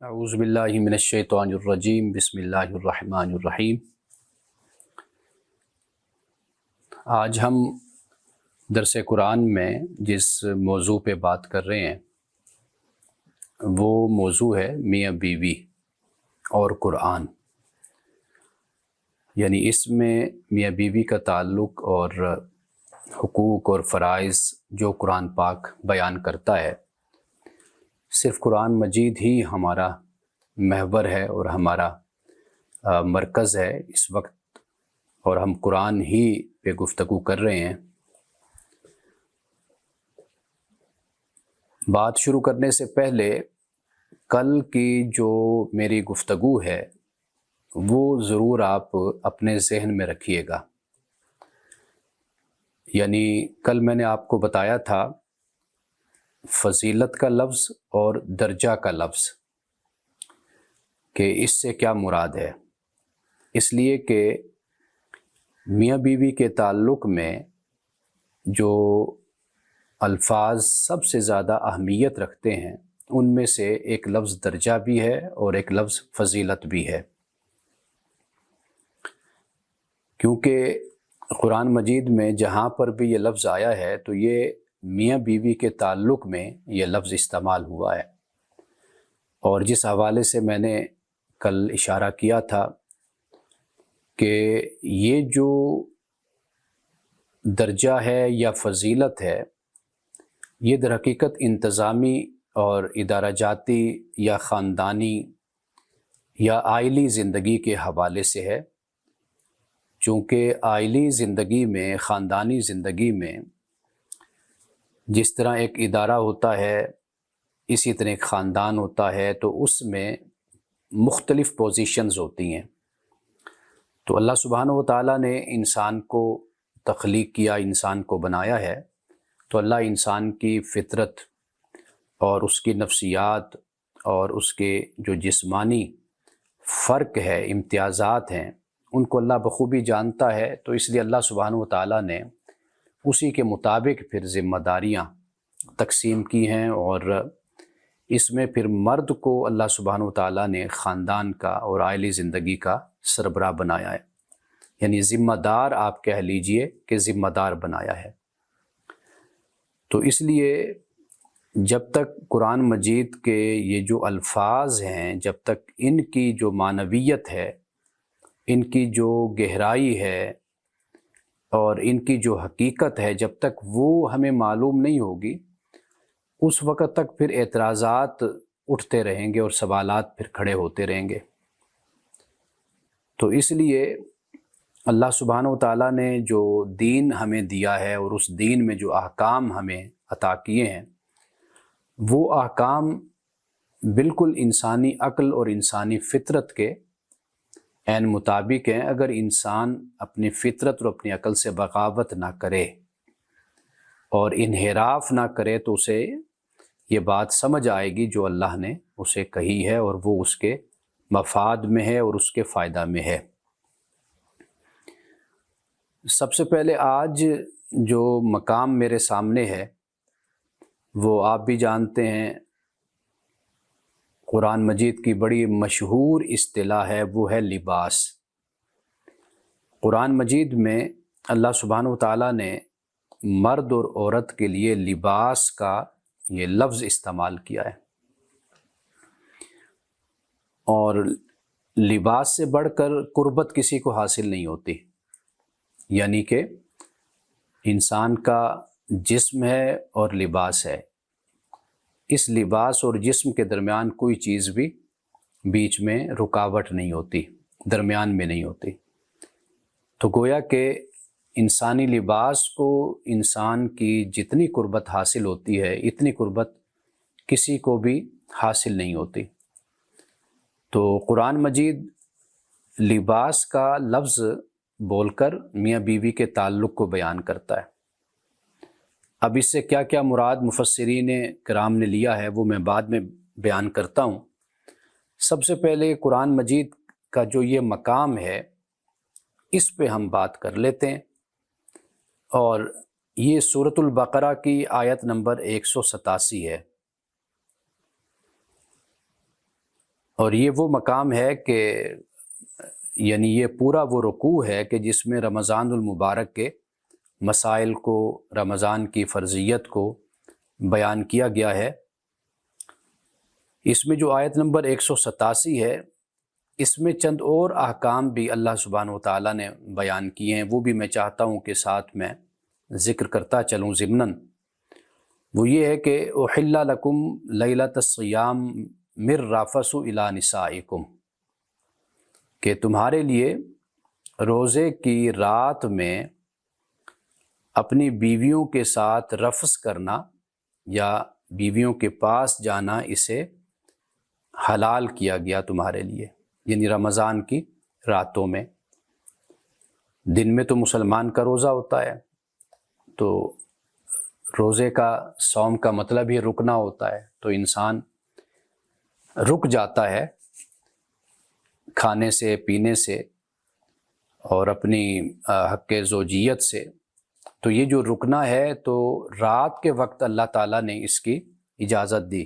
اعوذ باللہ من الشیطان الرجیم بسم اللہ الرحمن الرحیم۔ آج ہم درس قرآن میں جس موضوع پہ بات کر رہے ہیں وہ موضوع ہے میاں بیوی اور قرآن، یعنی اس میں میاں بیوی کا تعلق اور حقوق اور فرائض جو قرآن پاک بیان کرتا ہے، صرف قرآن مجید ہی ہمارا محور ہے اور ہمارا مرکز ہے اس وقت، اور ہم قرآن ہی پہ گفتگو کر رہے ہیں۔ بات شروع کرنے سے پہلے کل کی جو میری گفتگو ہے وہ ضرور آپ اپنے ذہن میں رکھیے گا۔ یعنی کل میں نے آپ کو بتایا تھا فضیلت کا لفظ اور درجہ کا لفظ کہ اس سے کیا مراد ہے، اس لیے کہ میاں بیوی کے تعلق میں جو الفاظ سب سے زیادہ اہمیت رکھتے ہیں ان میں سے ایک لفظ درجہ بھی ہے اور ایک لفظ فضیلت بھی ہے، کیونکہ قرآن مجید میں جہاں پر بھی یہ لفظ آیا ہے تو یہ میاں بیوی کے تعلق میں یہ لفظ استعمال ہوا ہے۔ اور جس حوالے سے میں نے کل اشارہ کیا تھا کہ یہ جو درجہ ہے یا فضیلت ہے یہ در حقیقت انتظامی اور ادارہ جاتی یا خاندانی یا عائلی زندگی کے حوالے سے ہے، چونکہ عائلی زندگی میں، خاندانی زندگی میں جس طرح ایک ادارہ ہوتا ہے اسی طرح ایک خاندان ہوتا ہے، تو اس میں مختلف پوزیشنز ہوتی ہیں۔ تو اللہ سبحانہ و تعالیٰ نے انسان کو تخلیق کیا، انسان کو بنایا ہے، تو اللہ انسان کی فطرت اور اس کی نفسیات اور اس کے جو جسمانی فرق ہے، امتیازات ہیں، ان کو اللہ بخوبی جانتا ہے، تو اس لیے اللہ سبحانہ و تعالیٰ نے اسی کے مطابق پھر ذمہ داریاں تقسیم کی ہیں، اور اس میں پھر مرد کو اللہ سبحانہ و تعالیٰ نے خاندان کا اور عائلی زندگی کا سربراہ بنایا ہے، یعنی ذمہ دار آپ کہہ لیجئے کہ ذمہ دار بنایا ہے۔ تو اس لیے جب تک قرآن مجید کے یہ جو الفاظ ہیں، جب تک ان کی جو معنویت ہے، ان کی جو گہرائی ہے اور ان کی جو حقیقت ہے، جب تک وہ ہمیں معلوم نہیں ہوگی اس وقت تک پھر اعتراضات اٹھتے رہیں گے اور سوالات پھر کھڑے ہوتے رہیں گے۔ تو اس لیے اللہ سبحانہ و تعالیٰ نے جو دین ہمیں دیا ہے اور اس دین میں جو احکام ہمیں عطا کیے ہیں وہ احکام بالکل انسانی عقل اور انسانی فطرت کے عین مطابق ہیں۔ اگر انسان اپنی فطرت اور اپنی عقل سے بغاوت نہ کرے اور انحراف نہ کرے تو اسے یہ بات سمجھ آئے گی جو اللہ نے اسے کہی ہے، اور وہ اس کے مفاد میں ہے اور اس کے فائدہ میں ہے۔ سب سے پہلے آج جو مقام میرے سامنے ہے وہ آپ بھی جانتے ہیں، قرآن مجید کی بڑی مشہور اصطلاح ہے، وہ ہے لباس۔ قرآن مجید میں اللہ سبحانہ و تعالیٰ نے مرد اور عورت کے لیے لباس کا یہ لفظ استعمال کیا ہے، اور لباس سے بڑھ کر قربت کسی کو حاصل نہیں ہوتی، یعنی کہ انسان کا جسم ہے اور لباس ہے، اس لباس اور جسم کے درمیان کوئی چیز بھی بیچ میں رکاوٹ نہیں ہوتی، درمیان میں نہیں ہوتی۔ تو گویا کہ انسانی لباس کو انسان کی جتنی قربت حاصل ہوتی ہے اتنی قربت کسی کو بھی حاصل نہیں ہوتی۔ تو قرآن مجید لباس کا لفظ بول کر میاں بیوی کے تعلق کو بیان کرتا ہے۔ اب اس سے کیا کیا مراد مفسرین کرام نے لیا ہے وہ میں بعد میں بیان کرتا ہوں۔ سب سے پہلے قرآن مجید کا جو یہ مقام ہے اس پہ ہم بات کر لیتے ہیں، اور یہ سورۃ البقرہ کی آیت نمبر 187 ہے۔ اور یہ وہ مقام ہے کہ یعنی یہ پورا وہ رکوع ہے کہ جس میں رمضان المبارک کے مسائل کو، رمضان کی فرضیت کو بیان کیا گیا ہے۔ اس میں جو آیت نمبر 187 ہے، اس میں چند اور احکام بھی اللہ سبحانہ و تعالیٰ نے بیان کیے ہیں، وہ بھی میں چاہتا ہوں کہ ساتھ میں ذکر کرتا چلوں ضمناً۔ وہ یہ ہے کہ احل لکم لیلۃ الصیام من الرفث الی نسائکم، کہ تمہارے لیے روزے کی رات میں اپنی بیویوں کے ساتھ رفث کرنا یا بیویوں کے پاس جانا، اسے حلال کیا گیا تمہارے لیے، یعنی رمضان کی راتوں میں۔ دن میں تو مسلمان کا روزہ ہوتا ہے، تو روزے کا، صوم کا مطلب ہی رکنا ہوتا ہے، تو انسان رک جاتا ہے کھانے سے، پینے سے اور اپنی حق زوجیت سے۔ تو یہ جو رکنا ہے، تو رات کے وقت اللہ تعالیٰ نے اس کی اجازت دی،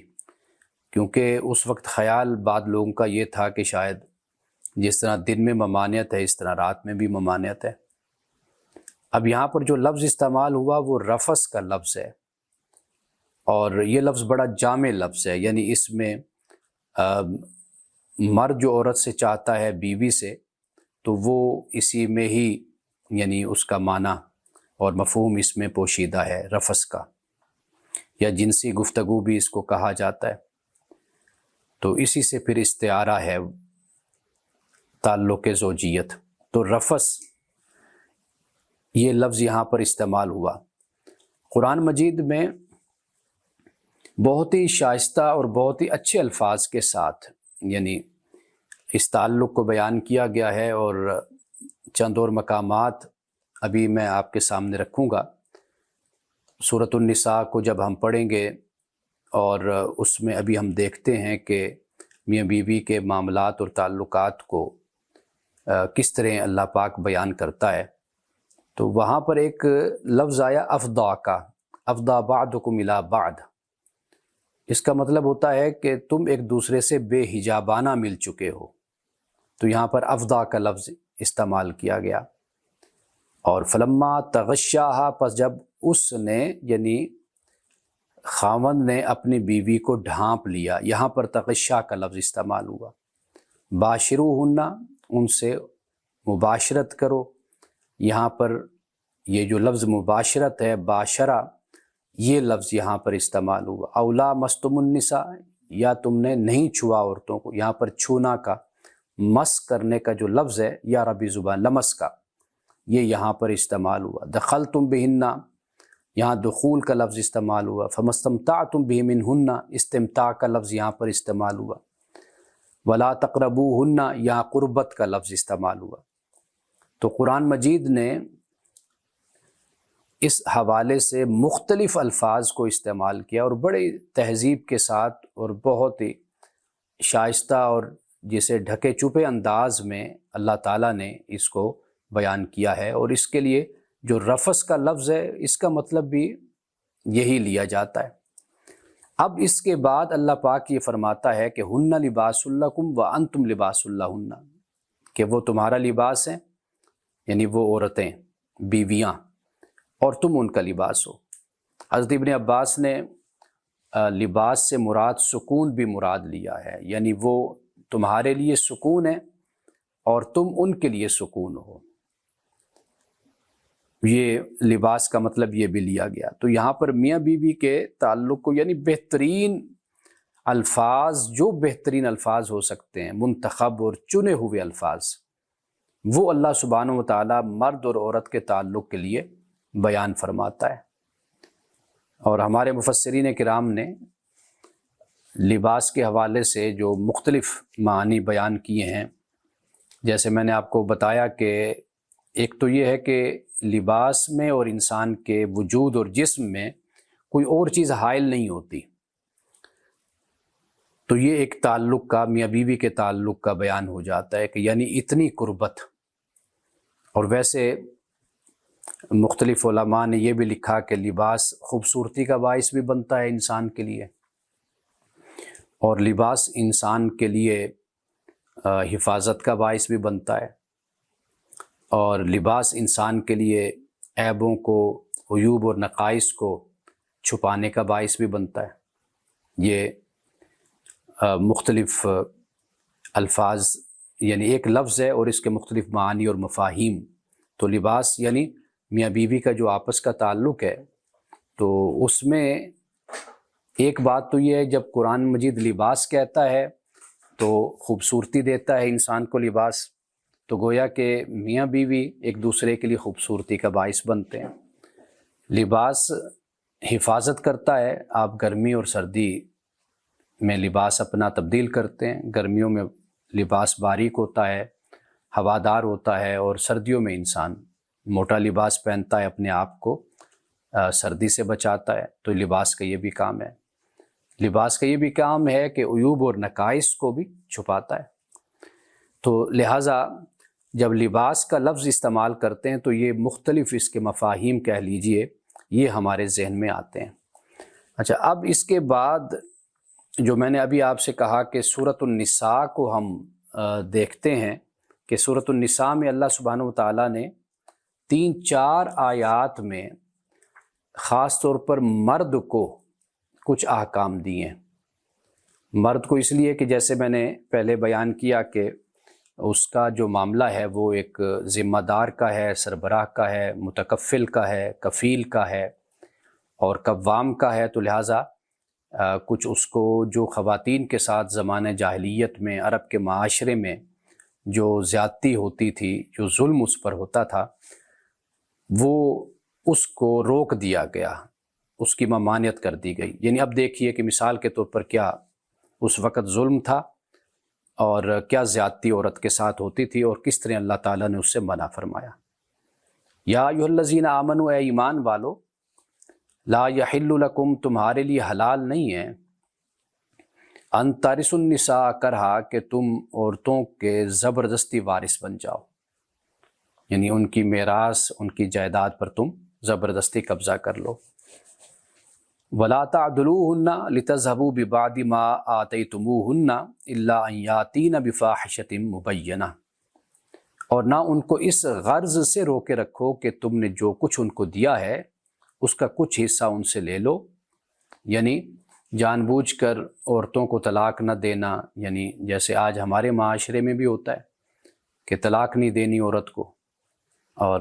کیونکہ اس وقت خیال بعض لوگوں کا یہ تھا کہ شاید جس طرح دن میں ممانعت ہے، اس طرح رات میں بھی ممانعت ہے۔ اب یہاں پر جو لفظ استعمال ہوا وہ رفث کا لفظ ہے، اور یہ لفظ بڑا جامع لفظ ہے، یعنی اس میں مرد جو عورت سے چاہتا ہے، بیوی سے، تو وہ اسی میں ہی یعنی اس کا معنی اور مفہوم اس میں پوشیدہ ہے رفث کا، یا جنسی گفتگو بھی اس کو کہا جاتا ہے۔ تو اسی سے پھر استعارہ ہے تعلق زوجیت۔ تو رفث یہ لفظ یہاں پر استعمال ہوا۔ قرآن مجید میں بہت ہی شائستہ اور بہت ہی اچھے الفاظ کے ساتھ یعنی اس تعلق کو بیان کیا گیا ہے، اور چند اور مقامات ابھی میں آپ کے سامنے رکھوں گا۔ سورۃ النساء کو جب ہم پڑھیں گے، اور اس میں ابھی ہم دیکھتے ہیں کہ میاں بیوی کے معاملات اور تعلقات کو کس طرح اللہ پاک بیان کرتا ہے، تو وہاں پر ایک لفظ آیا افضا کا، افضا بعضکم الی بعض۔ اس کا مطلب ہوتا ہے کہ تم ایک دوسرے سے بے حجابانہ مل چکے ہو، تو یہاں پر افضا کا لفظ استعمال کیا گیا۔ اور فلما تغشاہا، پس جب اس نے یعنی خاوند نے اپنی بیوی کو ڈھانپ لیا، یہاں پر تغشا کا لفظ استعمال ہوا۔ باشروہن، ان سے مباشرت کرو۔ یہاں پر یہ جو لفظ مباشرت ہے، باشرہ، یہ لفظ یہاں پر استعمال ہوا۔ اولا مستم النساء، یا تم نے نہیں چھوا عورتوں کو۔ یہاں پر چھونا کا، مس کرنے کا جو لفظ ہے یا عربی زبان لمس کا، یہ یہاں پر استعمال ہوا۔ دخلتم بہن، یہاں دخول کا لفظ استعمال ہوا۔ فمستمتعتم بہ منہن، استمتاع کا لفظ یہاں پر استعمال ہوا۔ ولا تقربوہن، یہاں قربت کا لفظ استعمال ہوا۔ تو قرآن مجید نے اس حوالے سے مختلف الفاظ کو استعمال کیا، اور بڑے تہذیب کے ساتھ اور بہت ہی شائستہ اور جسے ڈھکے چھپے انداز میں اللہ تعالیٰ نے اس کو بیان کیا ہے۔ اور اس کے لیے جو رفث کا لفظ ہے، اس کا مطلب بھی یہی لیا جاتا ہے۔ اب اس کے بعد اللہ پاک یہ فرماتا ہے کہ ہن لباس لکم وانتم لباس لہن، کہ وہ تمہارا لباس ہیں، یعنی وہ عورتیں، بیویاں، اور تم ان کا لباس ہو۔ حضرت ابن عباس نے لباس سے مراد سکون بھی مراد لیا ہے، یعنی وہ تمہارے لیے سکون ہے اور تم ان کے لیے سکون ہو۔ یہ لباس کا مطلب یہ بھی لیا گیا۔ تو یہاں پر میاں بیوی کے تعلق کو یعنی بہترین الفاظ، جو بہترین الفاظ ہو سکتے ہیں، منتخب اور چنے ہوئے الفاظ، وہ اللہ سبحانہ و تعالیٰ مرد اور عورت کے تعلق کے لیے بیان فرماتا ہے۔ اور ہمارے مفسرین کرام نے لباس کے حوالے سے جو مختلف معنی بیان کیے ہیں، جیسے میں نے آپ کو بتایا کہ ایک تو یہ ہے کہ لباس میں اور انسان کے وجود اور جسم میں کوئی اور چیز حائل نہیں ہوتی، تو یہ ایک تعلق کا، میاں بیوی کے تعلق کا بیان ہو جاتا ہے کہ یعنی اتنی قربت۔ اور ویسے مختلف علماء نے یہ بھی لکھا کہ لباس خوبصورتی کا باعث بھی بنتا ہے انسان کے لیے، اور لباس انسان کے لیے حفاظت کا باعث بھی بنتا ہے، اور لباس انسان کے لیے عیبوں کو، عیوب اور نقائص کو چھپانے کا باعث بھی بنتا ہے۔ یہ مختلف الفاظ، یعنی ایک لفظ ہے اور اس کے مختلف معانی اور مفاہیم۔ تو لباس یعنی میاں بیوی کا جو آپس کا تعلق ہے، تو اس میں ایک بات تو یہ ہے، جب قرآن مجید لباس کہتا ہے تو خوبصورتی دیتا ہے انسان کو لباس، تو گویا کہ میاں بیوی ایک دوسرے کے لیے خوبصورتی کا باعث بنتے ہیں۔ لباس حفاظت کرتا ہے، آپ گرمی اور سردی میں لباس اپنا تبدیل کرتے ہیں۔ گرمیوں میں لباس باریک ہوتا ہے، ہوادار ہوتا ہے، اور سردیوں میں انسان موٹا لباس پہنتا ہے، اپنے آپ کو سردی سے بچاتا ہے۔ تو لباس کا یہ بھی کام ہے۔ لباس کا یہ بھی کام ہے کہ عیوب اور نقائص کو بھی چھپاتا ہے۔ تو لہٰذا جب لباس کا لفظ استعمال کرتے ہیں تو یہ مختلف اس کے مفاہیم کہہ لیجئے، یہ ہمارے ذہن میں آتے ہیں۔ اچھا، اب اس کے بعد جو میں نے ابھی آپ سے کہا کہ سورۃ النساء کو ہم دیکھتے ہیں کہ سورۃ النساء میں اللہ سبحانہ و تعالیٰ نے 3-4 آیات میں خاص طور پر مرد کو کچھ احکام دیے ہیں۔ مرد کو اس لیے کہ جیسے میں نے پہلے بیان کیا کہ اس کا جو معاملہ ہے وہ ایک ذمہ دار کا ہے، سربراہ کا ہے، متکفل کا ہے، کفیل کا ہے اور قوام کا ہے۔ تو لہٰذا کچھ اس کو جو خواتین کے ساتھ زمانہ جاہلیت میں عرب کے معاشرے میں جو زیادتی ہوتی تھی، جو ظلم اس پر ہوتا تھا، وہ اس کو روک دیا گیا، اس کی ممانعت کر دی گئی۔ یعنی اب دیکھیے کہ مثال کے طور پر کیا اس وقت ظلم تھا اور کیا زیادتی عورت کے ساتھ ہوتی تھی، اور کس طرح اللہ تعالیٰ نے اس سے منع فرمایا۔ یا ایھا الذین آمنوا، اے ایمان والو، لا یحل لکم، تمہارے لیے حلال نہیں ہے، ان ترثوا النساء کرہا، کہ تم عورتوں کے زبردستی وارث بن جاؤ، یعنی ان کی میراث، ان کی جائیداد پر تم زبردستی قبضہ کر لو۔ وَلَا تَعْضُلُوهُنَّ لِتَذْهَبُوا بِبَعْضِ مَا آتَيْتُمُوهُنَّ إِلَّا أَن يَأْتِينَ بِفَاحِشَةٍ مُبَيِّنَةٍ، اور نہ ان کو اس غرض سے روکے رکھو کہ تم نے جو کچھ ان کو دیا ہے اس کا کچھ حصہ ان سے لے لو، یعنی جان بوجھ کر عورتوں کو طلاق نہ دینا، یعنی جیسے آج ہمارے معاشرے میں بھی ہوتا ہے کہ طلاق نہیں دینی عورت کو، اور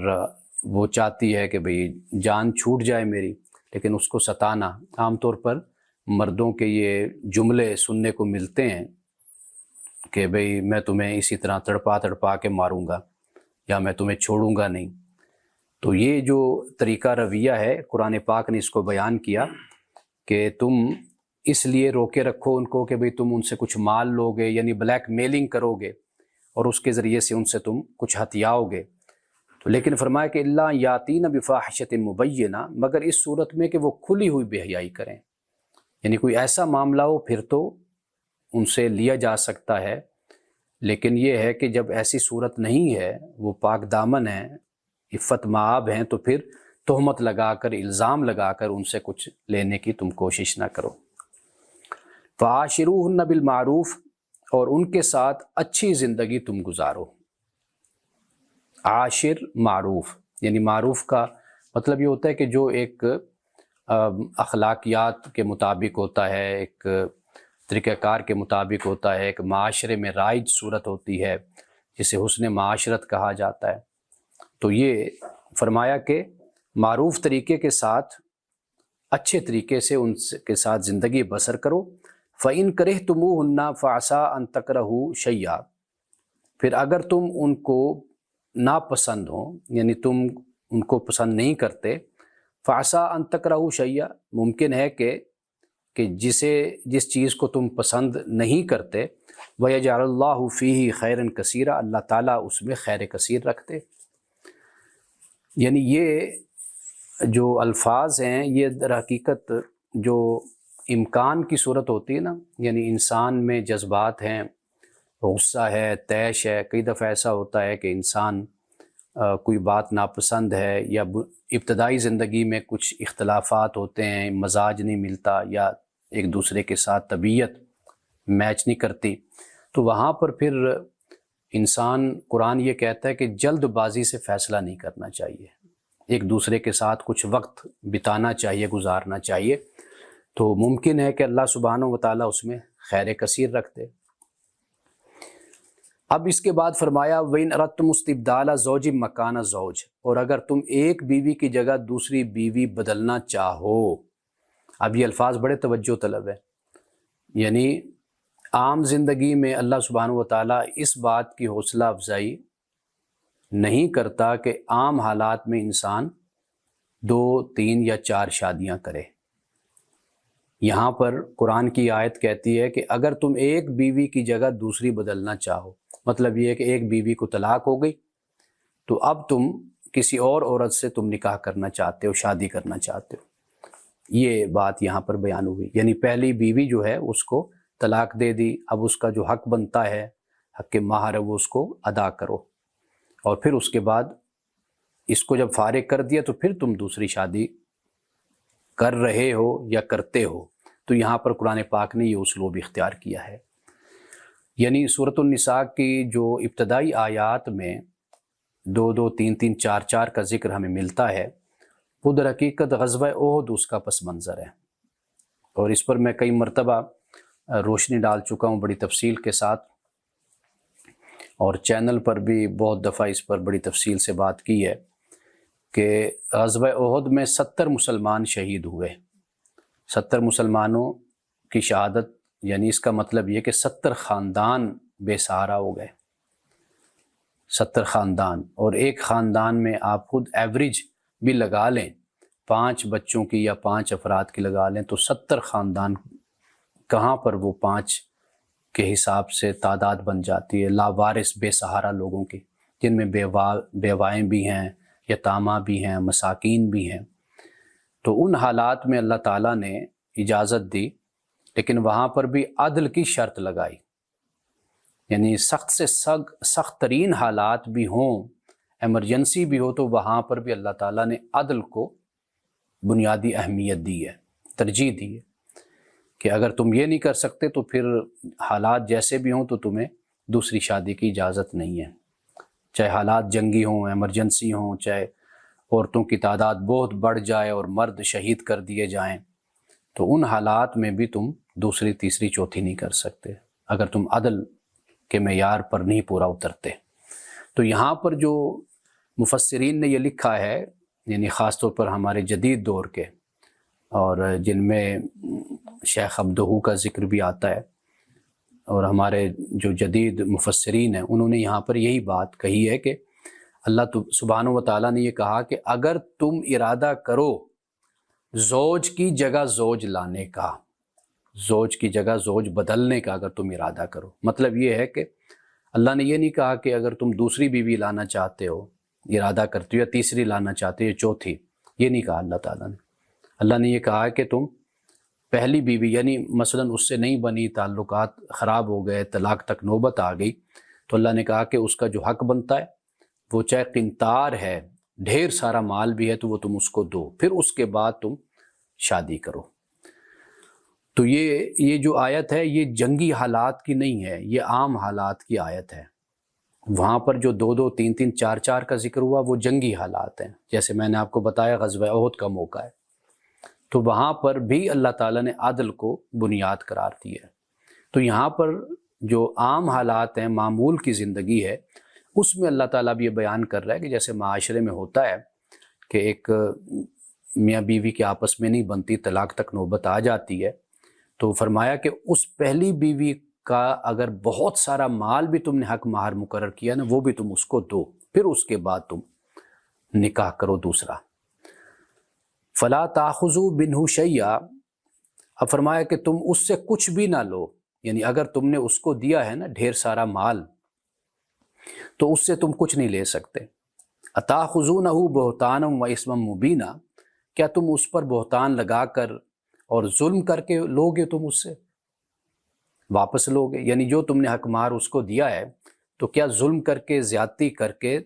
وہ چاہتی ہے کہ بھئی جان چھوٹ جائے میری، لیکن اس کو ستانا۔ عام طور پر مردوں کے یہ جملے سننے کو ملتے ہیں کہ بھئی میں تمہیں اسی طرح تڑپا تڑپا کے ماروں گا، یا میں تمہیں چھوڑوں گا نہیں۔ تو یہ جو طریقہ رویہ ہے، قرآن پاک نے اس کو بیان کیا کہ تم اس لیے روکے رکھو ان کو کہ بھئی تم ان سے کچھ مال لو گے، یعنی بلیک میلنگ کرو گے، اور اس کے ذریعے سے ان سے تم کچھ ہتھیاؤ گے۔ تو لیکن فرمایا کہ اللہ یاتین بفاحشۃ مبینہ، مگر اس صورت میں کہ وہ کھلی ہوئی بے حیائی کریں، یعنی کوئی ایسا معاملہ ہو پھر تو ان سے لیا جا سکتا ہے، لیکن یہ ہے کہ جب ایسی صورت نہیں ہے، وہ پاک دامن ہیں، عفت مآب ہیں، تو پھر تہمت لگا کر، الزام لگا کر ان سے کچھ لینے کی تم کوشش نہ کرو۔ فعاشروہن بالمعروف، اور ان کے ساتھ اچھی زندگی تم گزارو۔ عاشر معروف، یعنی معروف کا مطلب یہ ہوتا ہے کہ جو ایک اخلاقیات کے مطابق ہوتا ہے، ایک طریقہ کار کے مطابق ہوتا ہے، ایک معاشرے میں رائج صورت ہوتی ہے جسے حسن معاشرت کہا جاتا ہے۔ تو یہ فرمایا کہ معروف طریقے کے ساتھ، اچھے طریقے سے ان کے ساتھ زندگی بسر کرو۔ فَإِن كَرِهْتُمُوهُنَّ فَعَسَىٰ أَن تَكْرَهُوا شَيْئًا، پھر اگر تم ان کو ناپسند ہو، یعنی تم ان کو پسند نہیں کرتے، فَعَسَىٰ أَن تَكْرَهُوا شَيْئًا، ممکن ہے کہ جس چیز کو تم پسند نہیں کرتے، وَيَجْعَلَ اللَّهُ فِيهِ خَيْرًا كَثِيرًا، اللہ تعالیٰ اس میں خیر کثیر رکھتے۔ یعنی یہ جو الفاظ ہیں، یہ در حقیقت جو امکان کی صورت ہوتی ہے نا، یعنی انسان میں جذبات ہیں، غصہ ہے، طیش ہے، کئی دفعہ ایسا ہوتا ہے کہ انسان کوئی بات ناپسند ہے، یا ابتدائی زندگی میں کچھ اختلافات ہوتے ہیں، مزاج نہیں ملتا، یا ایک دوسرے کے ساتھ طبیعت میچ نہیں کرتی، تو وہاں پر پھر انسان، قرآن یہ کہتا ہے کہ جلد بازی سے فیصلہ نہیں کرنا چاہیے، ایک دوسرے کے ساتھ کچھ وقت بتانا چاہیے، گزارنا چاہیے، تو ممکن ہے کہ اللہ سبحانہ و تعالیٰ اس میں خیر کثیر رکھ دے۔ اب اس کے بعد فرمایا وَإِنْ أَرَدْتُمُ اسْتِبْدَالَ زَوْجٍ مَكَانَ زَوْجٍ، اور اگر تم ایک بیوی کی جگہ دوسری بیوی بدلنا چاہو۔ اب یہ الفاظ بڑے توجہ طلب ہے، یعنی عام زندگی میں اللہ سبحانہ و تعالیٰ اس بات کی حوصلہ افزائی نہیں کرتا کہ عام حالات میں انسان 2، 3 یا 4 شادیاں کرے۔ یہاں پر قرآن کی آیت کہتی ہے کہ اگر تم ایک بیوی کی جگہ دوسری بدلنا چاہو، مطلب یہ ہے کہ ایک بیوی کو طلاق ہو گئی تو اب تم کسی اور عورت سے تم نکاح کرنا چاہتے ہو، شادی کرنا چاہتے ہو، یہ بات یہاں پر بیان ہوئی۔ یعنی پہلی بیوی جو ہے اس کو طلاق دے دی، اب اس کا جو حق بنتا ہے، حق مہر ہے، وہ اس کو ادا کرو، اور پھر اس کے بعد اس کو جب فارغ کر دیا تو پھر تم دوسری شادی کر رہے ہو یا کرتے ہو۔ تو یہاں پر قرآن پاک نے یہ اسلوب اختیار کیا ہے۔ یعنی سورۃ النساء کی جو ابتدائی آیات میں 2، 2، 3، 3، 4، 4 کا ذکر ہمیں ملتا ہے، وہ در حقیقت غزوہ احد اس کا پس منظر ہے، اور اس پر میں کئی مرتبہ روشنی ڈال چکا ہوں بڑی تفصیل کے ساتھ، اور چینل پر بھی بہت دفعہ اس پر بڑی تفصیل سے بات کی ہے کہ غزوہ احد میں 70 مسلمان شہید ہوئے۔ 70 مسلمانوں کی شہادت، یعنی اس کا مطلب یہ کہ 70 خاندان بے سہارا ہو گئے، 70 خاندان، اور ایک خاندان میں آپ خود ایوریج بھی لگا لیں، 5 بچوں کی یا 5 افراد کی لگا لیں تو 70 خاندان کہاں پر وہ 5 کے حساب سے تعداد بن جاتی ہے، لاوارث بے سہارا لوگوں کی، جن میں بیوائیں بھی ہیں، یتامہ بھی ہیں، مساکین بھی ہیں۔ تو ان حالات میں اللہ تعالیٰ نے اجازت دی، لیکن وہاں پر بھی عدل کی شرط لگائی، یعنی سخت سے سخت ترین حالات بھی ہوں، ایمرجنسی بھی ہو، تو وہاں پر بھی اللہ تعالیٰ نے عدل کو بنیادی اہمیت دی ہے، ترجیح دی ہے کہ اگر تم یہ نہیں کر سکتے تو پھر حالات جیسے بھی ہوں تو تمہیں دوسری شادی کی اجازت نہیں ہے، چاہے حالات جنگی ہوں، ایمرجنسی ہوں، چاہے عورتوں کی تعداد بہت بڑھ جائے اور مرد شہید کر دیے جائیں، تو ان حالات میں بھی تم دوسری، تیسری، چوتھی نہیں کر سکتے اگر تم عدل کے معیار پر نہیں پورا اترتے۔ تو یہاں پر جو مفسرین نے یہ لکھا ہے، یعنی خاص طور پر ہمارے جدید دور کے، اور جن میں شیخ عبدہو کا ذکر بھی آتا ہے، اور ہمارے جو جدید مفسرین ہیں انہوں نے یہاں پر یہی بات کہی ہے کہ اللہ سبحانہ و تعالیٰ نے یہ کہا کہ اگر تم ارادہ کرو زوج کی جگہ زوج لانے کا، زوج کی جگہ زوج بدلنے کا، اگر تم ارادہ کرو، مطلب یہ ہے کہ اللہ نے یہ نہیں کہا کہ اگر تم دوسری بیوی لانا چاہتے ہو، ارادہ کرتے ہو، یا تیسری لانا چاہتے ہو، یا چوتھی، یہ نہیں کہا اللہ تعالیٰ نے۔ اللہ نے یہ کہا کہ تم پہلی بیوی، یعنی مثلا اس سے نہیں بنی، تعلقات خراب ہو گئے، طلاق تک نوبت آ گئی، تو اللہ نے کہا کہ اس کا جو حق بنتا ہے، وہ چاہے قنطار ہے، ڈھیر سارا مال بھی ہے، تو وہ تم اس کو دو، پھر اس کے بعد تم شادی کرو۔ تو یہ جو آیت ہے یہ جنگی حالات کی نہیں ہے، یہ عام حالات کی آیت ہے۔ وہاں پر جو 2، 2، 3، 3، 4، 4 کا ذکر ہوا وہ جنگی حالات ہیں، جیسے میں نے آپ کو بتایا غزوہ احد کا موقع ہے، تو وہاں پر بھی اللہ تعالیٰ نے عدل کو بنیاد قرار دیا ہے۔ تو یہاں پر جو عام حالات ہیں، معمول کی زندگی ہے، اس میں اللہ تعالیٰ بھی یہ بیان کر رہا ہے کہ جیسے معاشرے میں ہوتا ہے کہ ایک میاں بیوی کے آپس میں نہیں بنتی، طلاق تک نوبت آ جاتی ہے، تو فرمایا کہ اس پہلی بیوی کا اگر بہت سارا مال بھی تم نے حق مہر مقرر کیا نا، وہ بھی تم اس کو دو، پھر اس کے بعد تم نکاح کرو دوسرا۔ فلا تاخذوا منہ شیئا، اب فرمایا کہ تم اس سے کچھ بھی نہ لو، یعنی اگر تم نے اس کو دیا ہے نا ڈھیر سارا مال، تو اس سے تم کچھ نہیں لے سکتے۔ اتاخذونہ بہتانا و اسما مبینا، کیا تم اس پر بہتان لگا کر اور ظلم کر کے لوگے، تم اس سے واپس لوگے، یعنی جو تم نے حق مہر اس کو دیا ہے تو کیا ظلم کر کے، زیادتی کر کے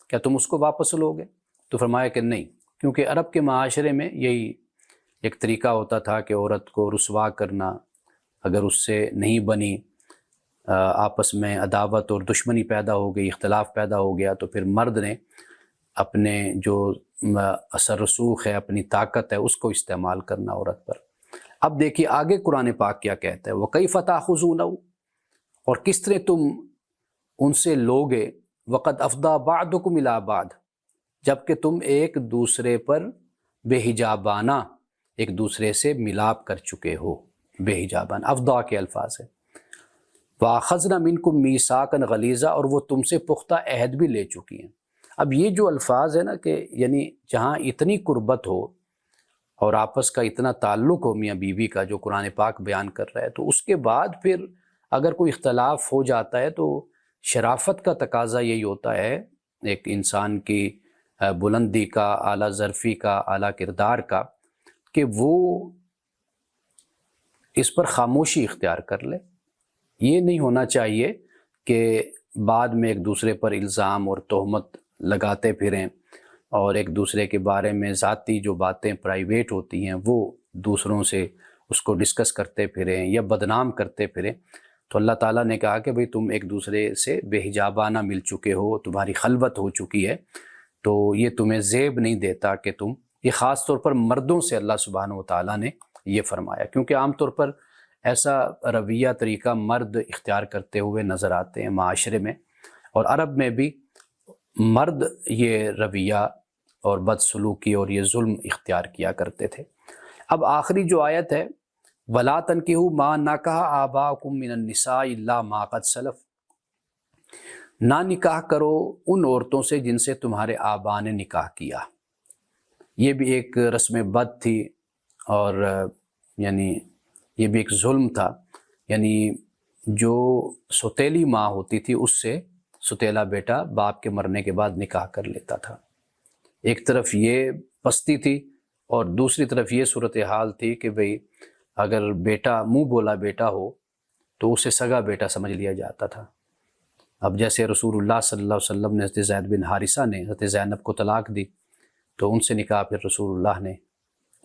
کیا تم اس کو واپس لوگے؟ تو فرمایا کہ نہیں، کیونکہ عرب کے معاشرے میں یہی ایک طریقہ ہوتا تھا کہ عورت کو رسوا کرنا، اگر اس سے نہیں بنی، آپس میں عداوت اور دشمنی پیدا ہو گئی، اختلاف پیدا ہو گیا، تو پھر مرد نے اپنے جو اثر رسوخ ہے، اپنی طاقت ہے، اس کو استعمال کرنا عورت پر۔ اب دیکھیے آگے قرآن پاک کیا کہتا ہے، وَكَيْفَ تَأْخُذُونَهُ، اور کس طرح تم ان سے لوگے، وَقَدْ أَفْضَىٰ بَعْضُكُمْ إِلَىٰ بَعْضٍ، جبکہ تم ایک دوسرے پر بے حجابانہ ایک دوسرے سے ملاپ کر چکے ہو۔ بے حجابانہ افضا کے الفاظ ہیں۔ وَأَخَذْنَا مِنْكُمْ مِيثَاقًا غَلِيظًا، اور وہ تم سے پختہ عہد بھی لے چکی ہیں۔ اب یہ جو الفاظ ہے نا کہ یعنی جہاں اتنی قربت ہو اور آپس کا اتنا تعلق ہو میاں بیوی کا، جو قرآن پاک بیان کر رہا ہے، تو اس کے بعد پھر اگر کوئی اختلاف ہو جاتا ہے تو شرافت کا تقاضا یہی ہوتا ہے، ایک انسان کی بلندی کا، اعلیٰ ظرفی کا، اعلیٰ کردار کا، کہ وہ اس پر خاموشی اختیار کر لے۔ یہ نہیں ہونا چاہیے کہ بعد میں ایک دوسرے پر الزام اور تہمت لگاتے پھریں، اور ایک دوسرے کے بارے میں ذاتی جو باتیں پرائیویٹ ہوتی ہیں وہ دوسروں سے اس کو ڈسکس کرتے پھریں یا بدنام کرتے پھریں۔ تو اللہ تعالیٰ نے کہا کہ بھئی تم ایک دوسرے سے بے حجابانہ مل چکے ہو، تمہاری خلوت ہو چکی ہے، تو یہ تمہیں زیب نہیں دیتا کہ تم، یہ خاص طور پر مردوں سے اللہ سبحانہ و تعالیٰ نے یہ فرمایا، کیونکہ عام طور پر ایسا رویہ طریقہ مرد اختیار کرتے ہوئے نظر آتے ہیں معاشرے میں، اور عرب میں بھی مرد یہ رویہ اور بدسلوکی اور یہ ظلم اختیار کیا کرتے تھے۔ اب آخری جو آیت ہے، وَلَا تَنْكِحُوا مَا نَكَحَ آبَاؤُكُم مِّنَ النِّسَاءِ إِلَّا مَا قَدْ سَلَفَ، نہ نکاح کرو ان عورتوں سے جن سے تمہارے آباء نے نکاح کیا۔ یہ بھی ایک رسم بد تھی، اور یعنی یہ بھی ایک ظلم تھا، یعنی جو سوتیلی ماں ہوتی تھی اس سے ستیلا بیٹا باپ کے مرنے کے بعد نکاح کر لیتا تھا۔ ایک طرف یہ پستی تھی، اور دوسری طرف یہ صورتحال تھی کہ بھئی اگر بیٹا منہ بولا بیٹا ہو تو اسے سگا بیٹا سمجھ لیا جاتا تھا۔ اب جیسے رسول اللہ صلی اللہ علیہ وسلم نے حضرت زید بن حارثہ نے حضرت زینب کو طلاق دی، تو ان سے نکاح پھر رسول اللہ نے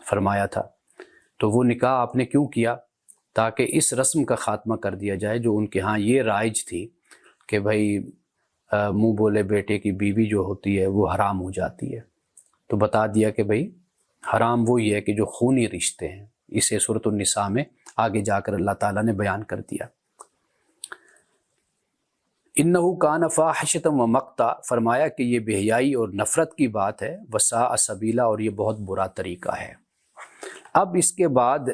فرمایا تھا۔ تو وہ نکاح آپ نے کیوں کیا؟ تاکہ اس رسم کا خاتمہ کر دیا جائے جو ان کے ہاں یہ رائج تھی کہ بھئی منہ بولے بیٹے کی بیوی جو ہوتی ہے وہ حرام ہو جاتی ہے۔ تو بتا دیا کہ بھئی حرام وہی ہے کہ جو خونی رشتے ہیں۔ اسے سورۃ النساء میں آگے جا کر اللہ تعالیٰ نے بیان کر دیا۔ انہو کان فاحشۃ و مقتا، فرمایا کہ یہ بے حیائی اور نفرت کی بات ہے، وساء سبیلا، اور یہ بہت برا طریقہ ہے۔ اب اس کے بعد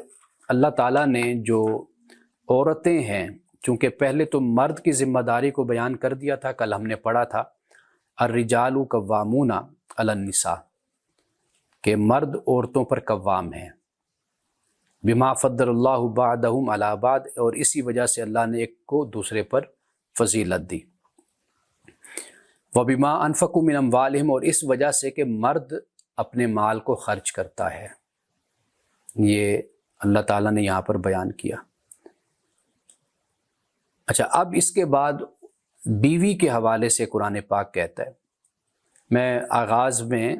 اللہ تعالیٰ نے جو عورتیں ہیں، چونکہ پہلے تو مرد کی ذمہ داری کو بیان کر دیا تھا، کل ہم نے پڑھا تھا الرجال قوامون علی النساء، کہ مرد عورتوں پر قوام ہیں، بما فضل اللہ بعضهم علی بعض، اور اسی وجہ سے اللہ نے ایک کو دوسرے پر فضیلت دی، وبما انفقوا من اموالہم، اور اس وجہ سے کہ مرد اپنے مال کو خرچ کرتا ہے۔ یہ اللہ تعالیٰ نے یہاں پر بیان کیا۔ اچھا، اب اس کے بعد بیوی کے حوالے سے قرآن پاک کہتا ہے، میں آغاز میں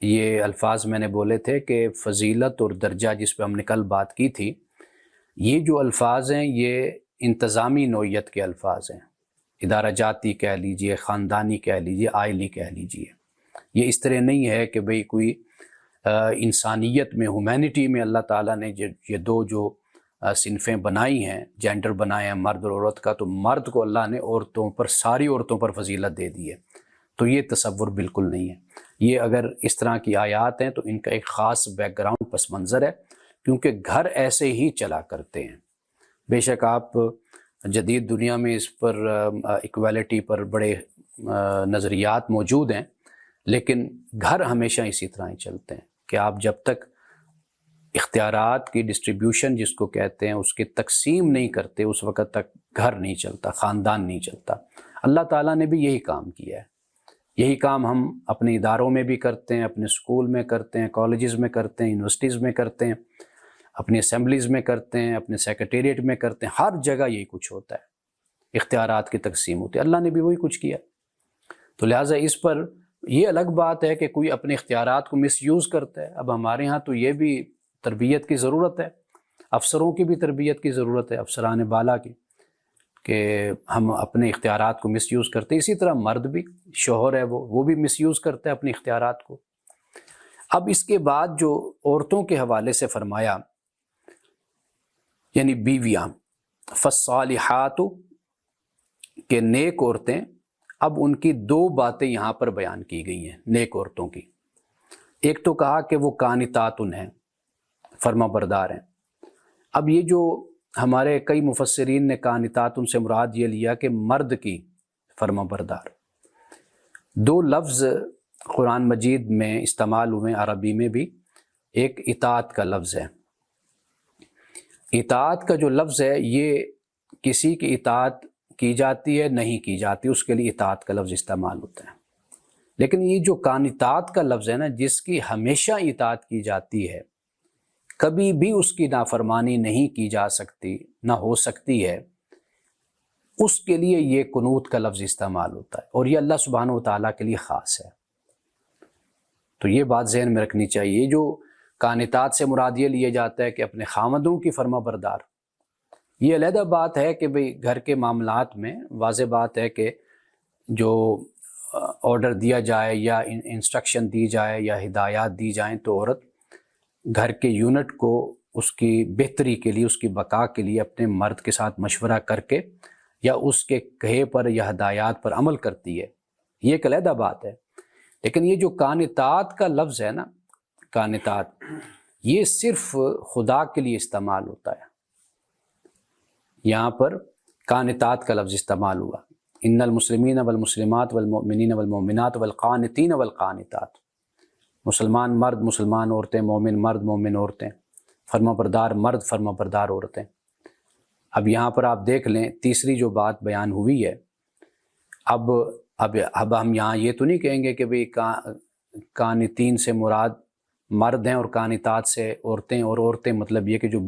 یہ الفاظ میں نے بولے تھے کہ فضیلت اور درجہ، جس پہ ہم نے کل بات کی تھی، یہ جو الفاظ ہیں یہ انتظامی نوعیت کے الفاظ ہیں، ادارہ جاتی کہہ لیجئے، خاندانی کہہ لیجئے، آئلی کہہ لیجئے۔ یہ اس طرح نہیں ہے کہ بھئی کوئی انسانیت میں، ہیومینٹی میں اللہ تعالیٰ نے یہ دو جو صنفیں بنائی ہیں، جینڈر بنائے ہیں مرد اور عورت کا، تو مرد کو اللہ نے عورتوں پر، ساری عورتوں پر فضیلت دے دی ہے، تو یہ تصور بالکل نہیں ہے۔ یہ اگر اس طرح کی آیات ہیں تو ان کا ایک خاص بیک گراؤنڈ پس منظر ہے، کیونکہ گھر ایسے ہی چلا کرتے ہیں۔ بے شک آپ جدید دنیا میں اس پر ایکویلٹی پر بڑے نظریات موجود ہیں، لیکن گھر ہمیشہ اسی طرح ہی چلتے ہیں کہ آپ جب تک اختیارات کی ڈسٹریبیوشن جس کو کہتے ہیں اس کی تقسیم نہیں کرتے، اس وقت تک گھر نہیں چلتا، خاندان نہیں چلتا۔ اللہ تعالیٰ نے بھی یہی کام کیا ہے، یہی کام ہم اپنے اداروں میں بھی کرتے ہیں، اپنے اسکول میں کرتے ہیں، کالجز میں کرتے ہیں، یونیورسٹیز میں کرتے ہیں، اپنی اسمبلیز میں کرتے ہیں، اپنے سیکریٹریٹ میں کرتے ہیں، ہر جگہ یہی کچھ ہوتا ہے، اختیارات کی تقسیم ہوتی ہے۔ اللہ نے بھی وہی کچھ کیا، تو لہٰذا اس پر یہ الگ بات ہے کہ کوئی اپنے اختیارات کو مس یوز کرتا ہے۔ اب ہمارے ہاں تو یہ بھی تربیت کی ضرورت ہے۔ افسروں کی بھی تربیت کی ضرورت ہے، افسران بالا کی، کہ ہم اپنے اختیارات کو مس یوز کرتے ہیں۔ اسی طرح مرد بھی، شوہر ہے وہ بھی مس یوز کرتا ہے اپنے اختیارات کو۔ اب اس کے بعد جو عورتوں کے حوالے سے فرمایا، یعنی بیویاں، فالصالحات، کہ نیک عورتیں، اب ان کی دو باتیں یہاں پر بیان کی گئی ہیں نیک عورتوں کی۔ ایک تو کہا کہ وہ قانتاتن ہیں، فرما بردار ہیں۔ اب یہ جو ہمارے کئی مفسرین نے قانتاتن سے مراد یہ لیا کہ مرد کی فرما بردار۔ دو لفظ قرآن مجید میں استعمال ہوئے عربی میں بھی، ایک اطاعت کا لفظ ہے۔ اطاعت کا جو لفظ ہے یہ کسی کی اطاعت کی جاتی ہے، نہیں کی جاتی، اس کے لیے اطاعت کا لفظ استعمال ہوتا ہے۔ لیکن یہ جو قانتات کا لفظ ہے نا، جس کی ہمیشہ اطاعت کی جاتی ہے، کبھی بھی اس کی نافرمانی نہیں کی جا سکتی، نہ ہو سکتی ہے، اس کے لیے یہ قنوت کا لفظ استعمال ہوتا ہے، اور یہ اللہ سبحانہ و تعالیٰ کے لیے خاص ہے۔ تو یہ بات ذہن میں رکھنی چاہیے۔ جو قانتات سے مراد یہ لیا جاتا ہے کہ اپنے خامدوں کی فرما بردار، یہ علیحدہ بات ہے کہ بھئی گھر کے معاملات میں واضح بات ہے کہ جو آرڈر دیا جائے یا انسٹرکشن دی جائے یا ہدایات دی جائیں تو عورت گھر کے یونٹ کو اس کی بہتری کے لیے، اس کی بقا کے لیے اپنے مرد کے ساتھ مشورہ کر کے یا اس کے کہے پر یا ہدایات پر عمل کرتی ہے، یہ ایک علیحدہ بات ہے۔ لیکن یہ جو قانتات کا لفظ ہے نا، قانتات، یہ صرف خدا کے لیے استعمال ہوتا ہے۔ یہاں پر قانتات کا لفظ استعمال ہوا، ان المسلمین والمسلمات والمؤمنین والمؤمنات والقانتین والقانتات، مسلمان مرد، مسلمان عورتیں، مومن مرد، مومن عورتیں، فرما بردار مرد، فرما بردار عورتیں۔ اب یہاں پر آپ دیکھ لیں، تیسری جو بات بیان ہوئی ہے، اب ہم یہاں یہ تو نہیں کہیں گے کہ بھئی قانتین سے مراد مرد ہیں اور قانتات سے عورتیں، اور عورتیں مطلب یہ کہ جو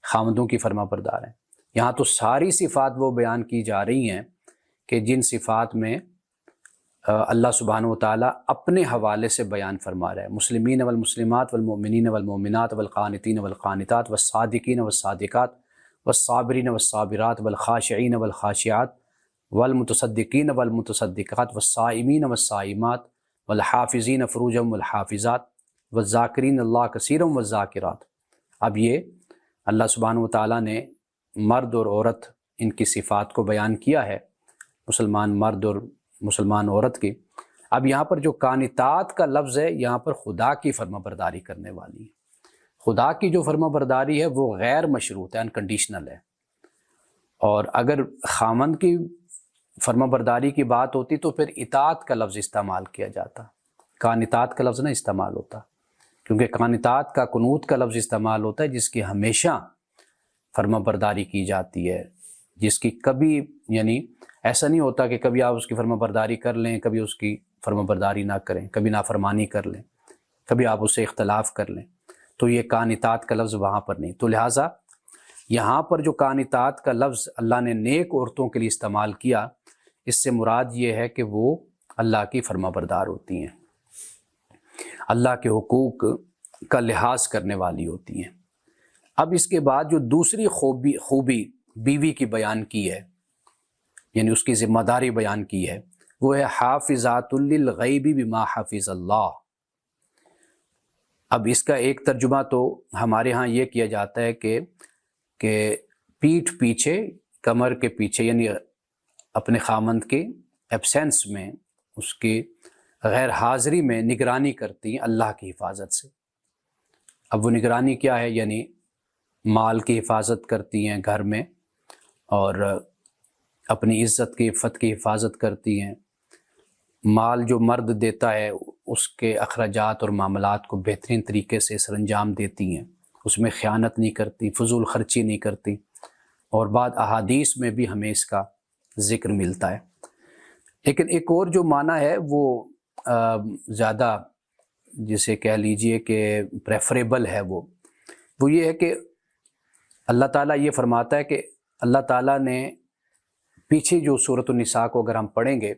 خامدوں کی فرما بردار ہیں۔ یہاں تو ساری صفات وہ بیان کی جا رہی ہیں کہ جن صفات میں اللہ سبحانہ و تعالیٰ اپنے حوالے سے بیان فرما رہا ہے، مسلمین والمسلمات والمؤمنین والمؤمنات والقانتین والقانتات والصادقین والصادقات والصابرین والصابرات والخاشعین والخاشعات والمتصدقین والمتصدقات والصائمین والصائمات والحافظین فروجهم والحافظات والذاکرین اللہ کثیرا والذاکرات۔ اب یہ اللہ سبحانہ و تعالیٰ نے مرد اور عورت ان کی صفات کو بیان کیا ہے، مسلمان مرد اور مسلمان عورت کی۔ اب یہاں پر جو قانتات کا لفظ ہے، یہاں پر خدا کی فرما برداری کرنے والی ہے۔ خدا کی جو فرما برداری ہے وہ غیر مشروط ہے، انکنڈیشنل ہے۔ اور اگر خامند کی فرما برداری کی بات ہوتی تو پھر اطاعت کا لفظ استعمال کیا جاتا، قانتات کا لفظ نہ استعمال ہوتا، کیونکہ قانتات کا قنوت کا لفظ استعمال ہوتا ہے جس کی ہمیشہ فرما برداری کی جاتی ہے، جس کی کبھی، یعنی ایسا نہیں ہوتا کہ کبھی آپ اس کی فرما برداری کر لیں، کبھی اس کی فرما برداری نہ کریں، کبھی نافرمانی کر لیں، کبھی آپ اس سے اختلاف کر لیں، تو یہ قانتات کا لفظ وہاں پر نہیں۔ تو لہٰذا یہاں پر جو قانتات کا لفظ اللہ نے نیک عورتوں کے لیے استعمال کیا، اس سے مراد یہ ہے کہ وہ اللہ کی فرما بردار ہوتی ہیں، اللہ کے حقوق کا لحاظ کرنے والی ہوتی ہیں۔ اب اس کے بعد جو دوسری خوبی بیوی کی بیان کی ہے، یعنی اس کی ذمہ داری بیان کی ہے، وہ ہے حافظات للغیب بما حفظ اللہ۔ اب اس کا ایک ترجمہ تو ہمارے ہاں یہ کیا جاتا ہے کہ پیٹھ پیچھے، کمر کے پیچھے، یعنی اپنے خامند کے ایبسینس میں، اس کی غیر حاضری میں نگرانی کرتی ہیں اللہ کی حفاظت سے۔ اب وہ نگرانی کیا ہے؟ یعنی مال کی حفاظت کرتی ہیں گھر میں، اور اپنی عزت کی، عفت کی حفاظت کرتی ہیں۔ مال جو مرد دیتا ہے اس کے اخراجات اور معاملات کو بہترین طریقے سے سر انجام دیتی ہیں، اس میں خیانت نہیں کرتی، فضول خرچی نہیں کرتی، اور بعض احادیث میں بھی ہمیں اس کا ذکر ملتا ہے۔ لیکن ایک اور جو معنی ہے وہ زیادہ، جسے کہہ لیجئے کہ پریفریبل ہے، وہ یہ ہے کہ اللہ تعالیٰ یہ فرماتا ہے کہ اللہ تعالیٰ نے پیچھے جو سورۃ النساء کو اگر ہم پڑھیں گے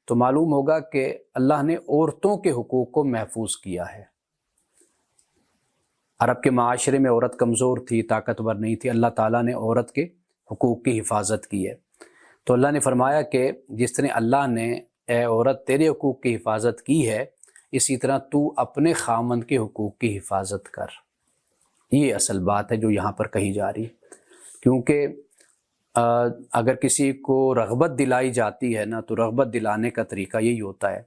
تو معلوم ہوگا کہ اللہ نے عورتوں کے حقوق کو محفوظ کیا ہے۔ عرب کے معاشرے میں عورت کمزور تھی، طاقتور نہیں تھی، اللہ تعالیٰ نے عورت کے حقوق کی حفاظت کی ہے۔ تو اللہ نے فرمایا کہ جس طرح اللہ نے اے عورت تیرے حقوق کی حفاظت کی ہے، اسی طرح تو اپنے خامند کے حقوق کی حفاظت کر۔ یہ اصل بات ہے جو یہاں پر کہی جا رہی ہے، کیونکہ اگر کسی کو رغبت دلائی جاتی ہے نا، تو رغبت دلانے کا طریقہ یہی ہوتا ہے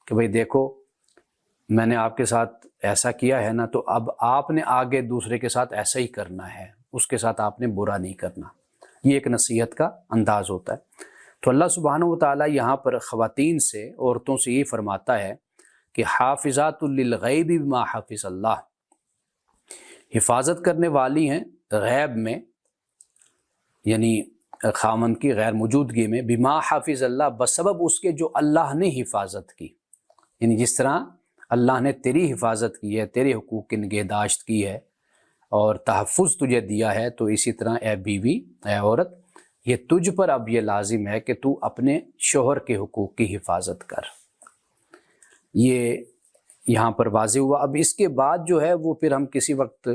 کہ بھئی دیکھو میں نے آپ کے ساتھ ایسا کیا ہے نا، تو اب آپ نے آگے دوسرے کے ساتھ ایسا ہی کرنا ہے، اس کے ساتھ آپ نے برا نہیں کرنا۔ یہ ایک نصیحت کا انداز ہوتا ہے۔ تو اللہ سبحانہ و تعالیٰ یہاں پر خواتین سے، عورتوں سے یہ فرماتا ہے کہ حافظات للغیب بما حافظ اللہ، حفاظت کرنے والی ہیں غیب میں، یعنی خامند کی غیر موجودگی میں، بما حافظ اللہ، بسبب اس کے جو اللہ نے حفاظت کی، یعنی جس طرح اللہ نے تیری حفاظت کی ہے، تیرے حقوق کی نگہداشت کی ہے اور تحفظ تجھے دیا ہے، تو اسی طرح اے بیوی، اے عورت، یہ تجھ پر اب یہ لازم ہے کہ تو اپنے شوہر کے حقوق کی حفاظت کر۔ یہ یہاں پر واضح ہوا۔ اب اس کے بعد جو ہے وہ پھر ہم کسی وقت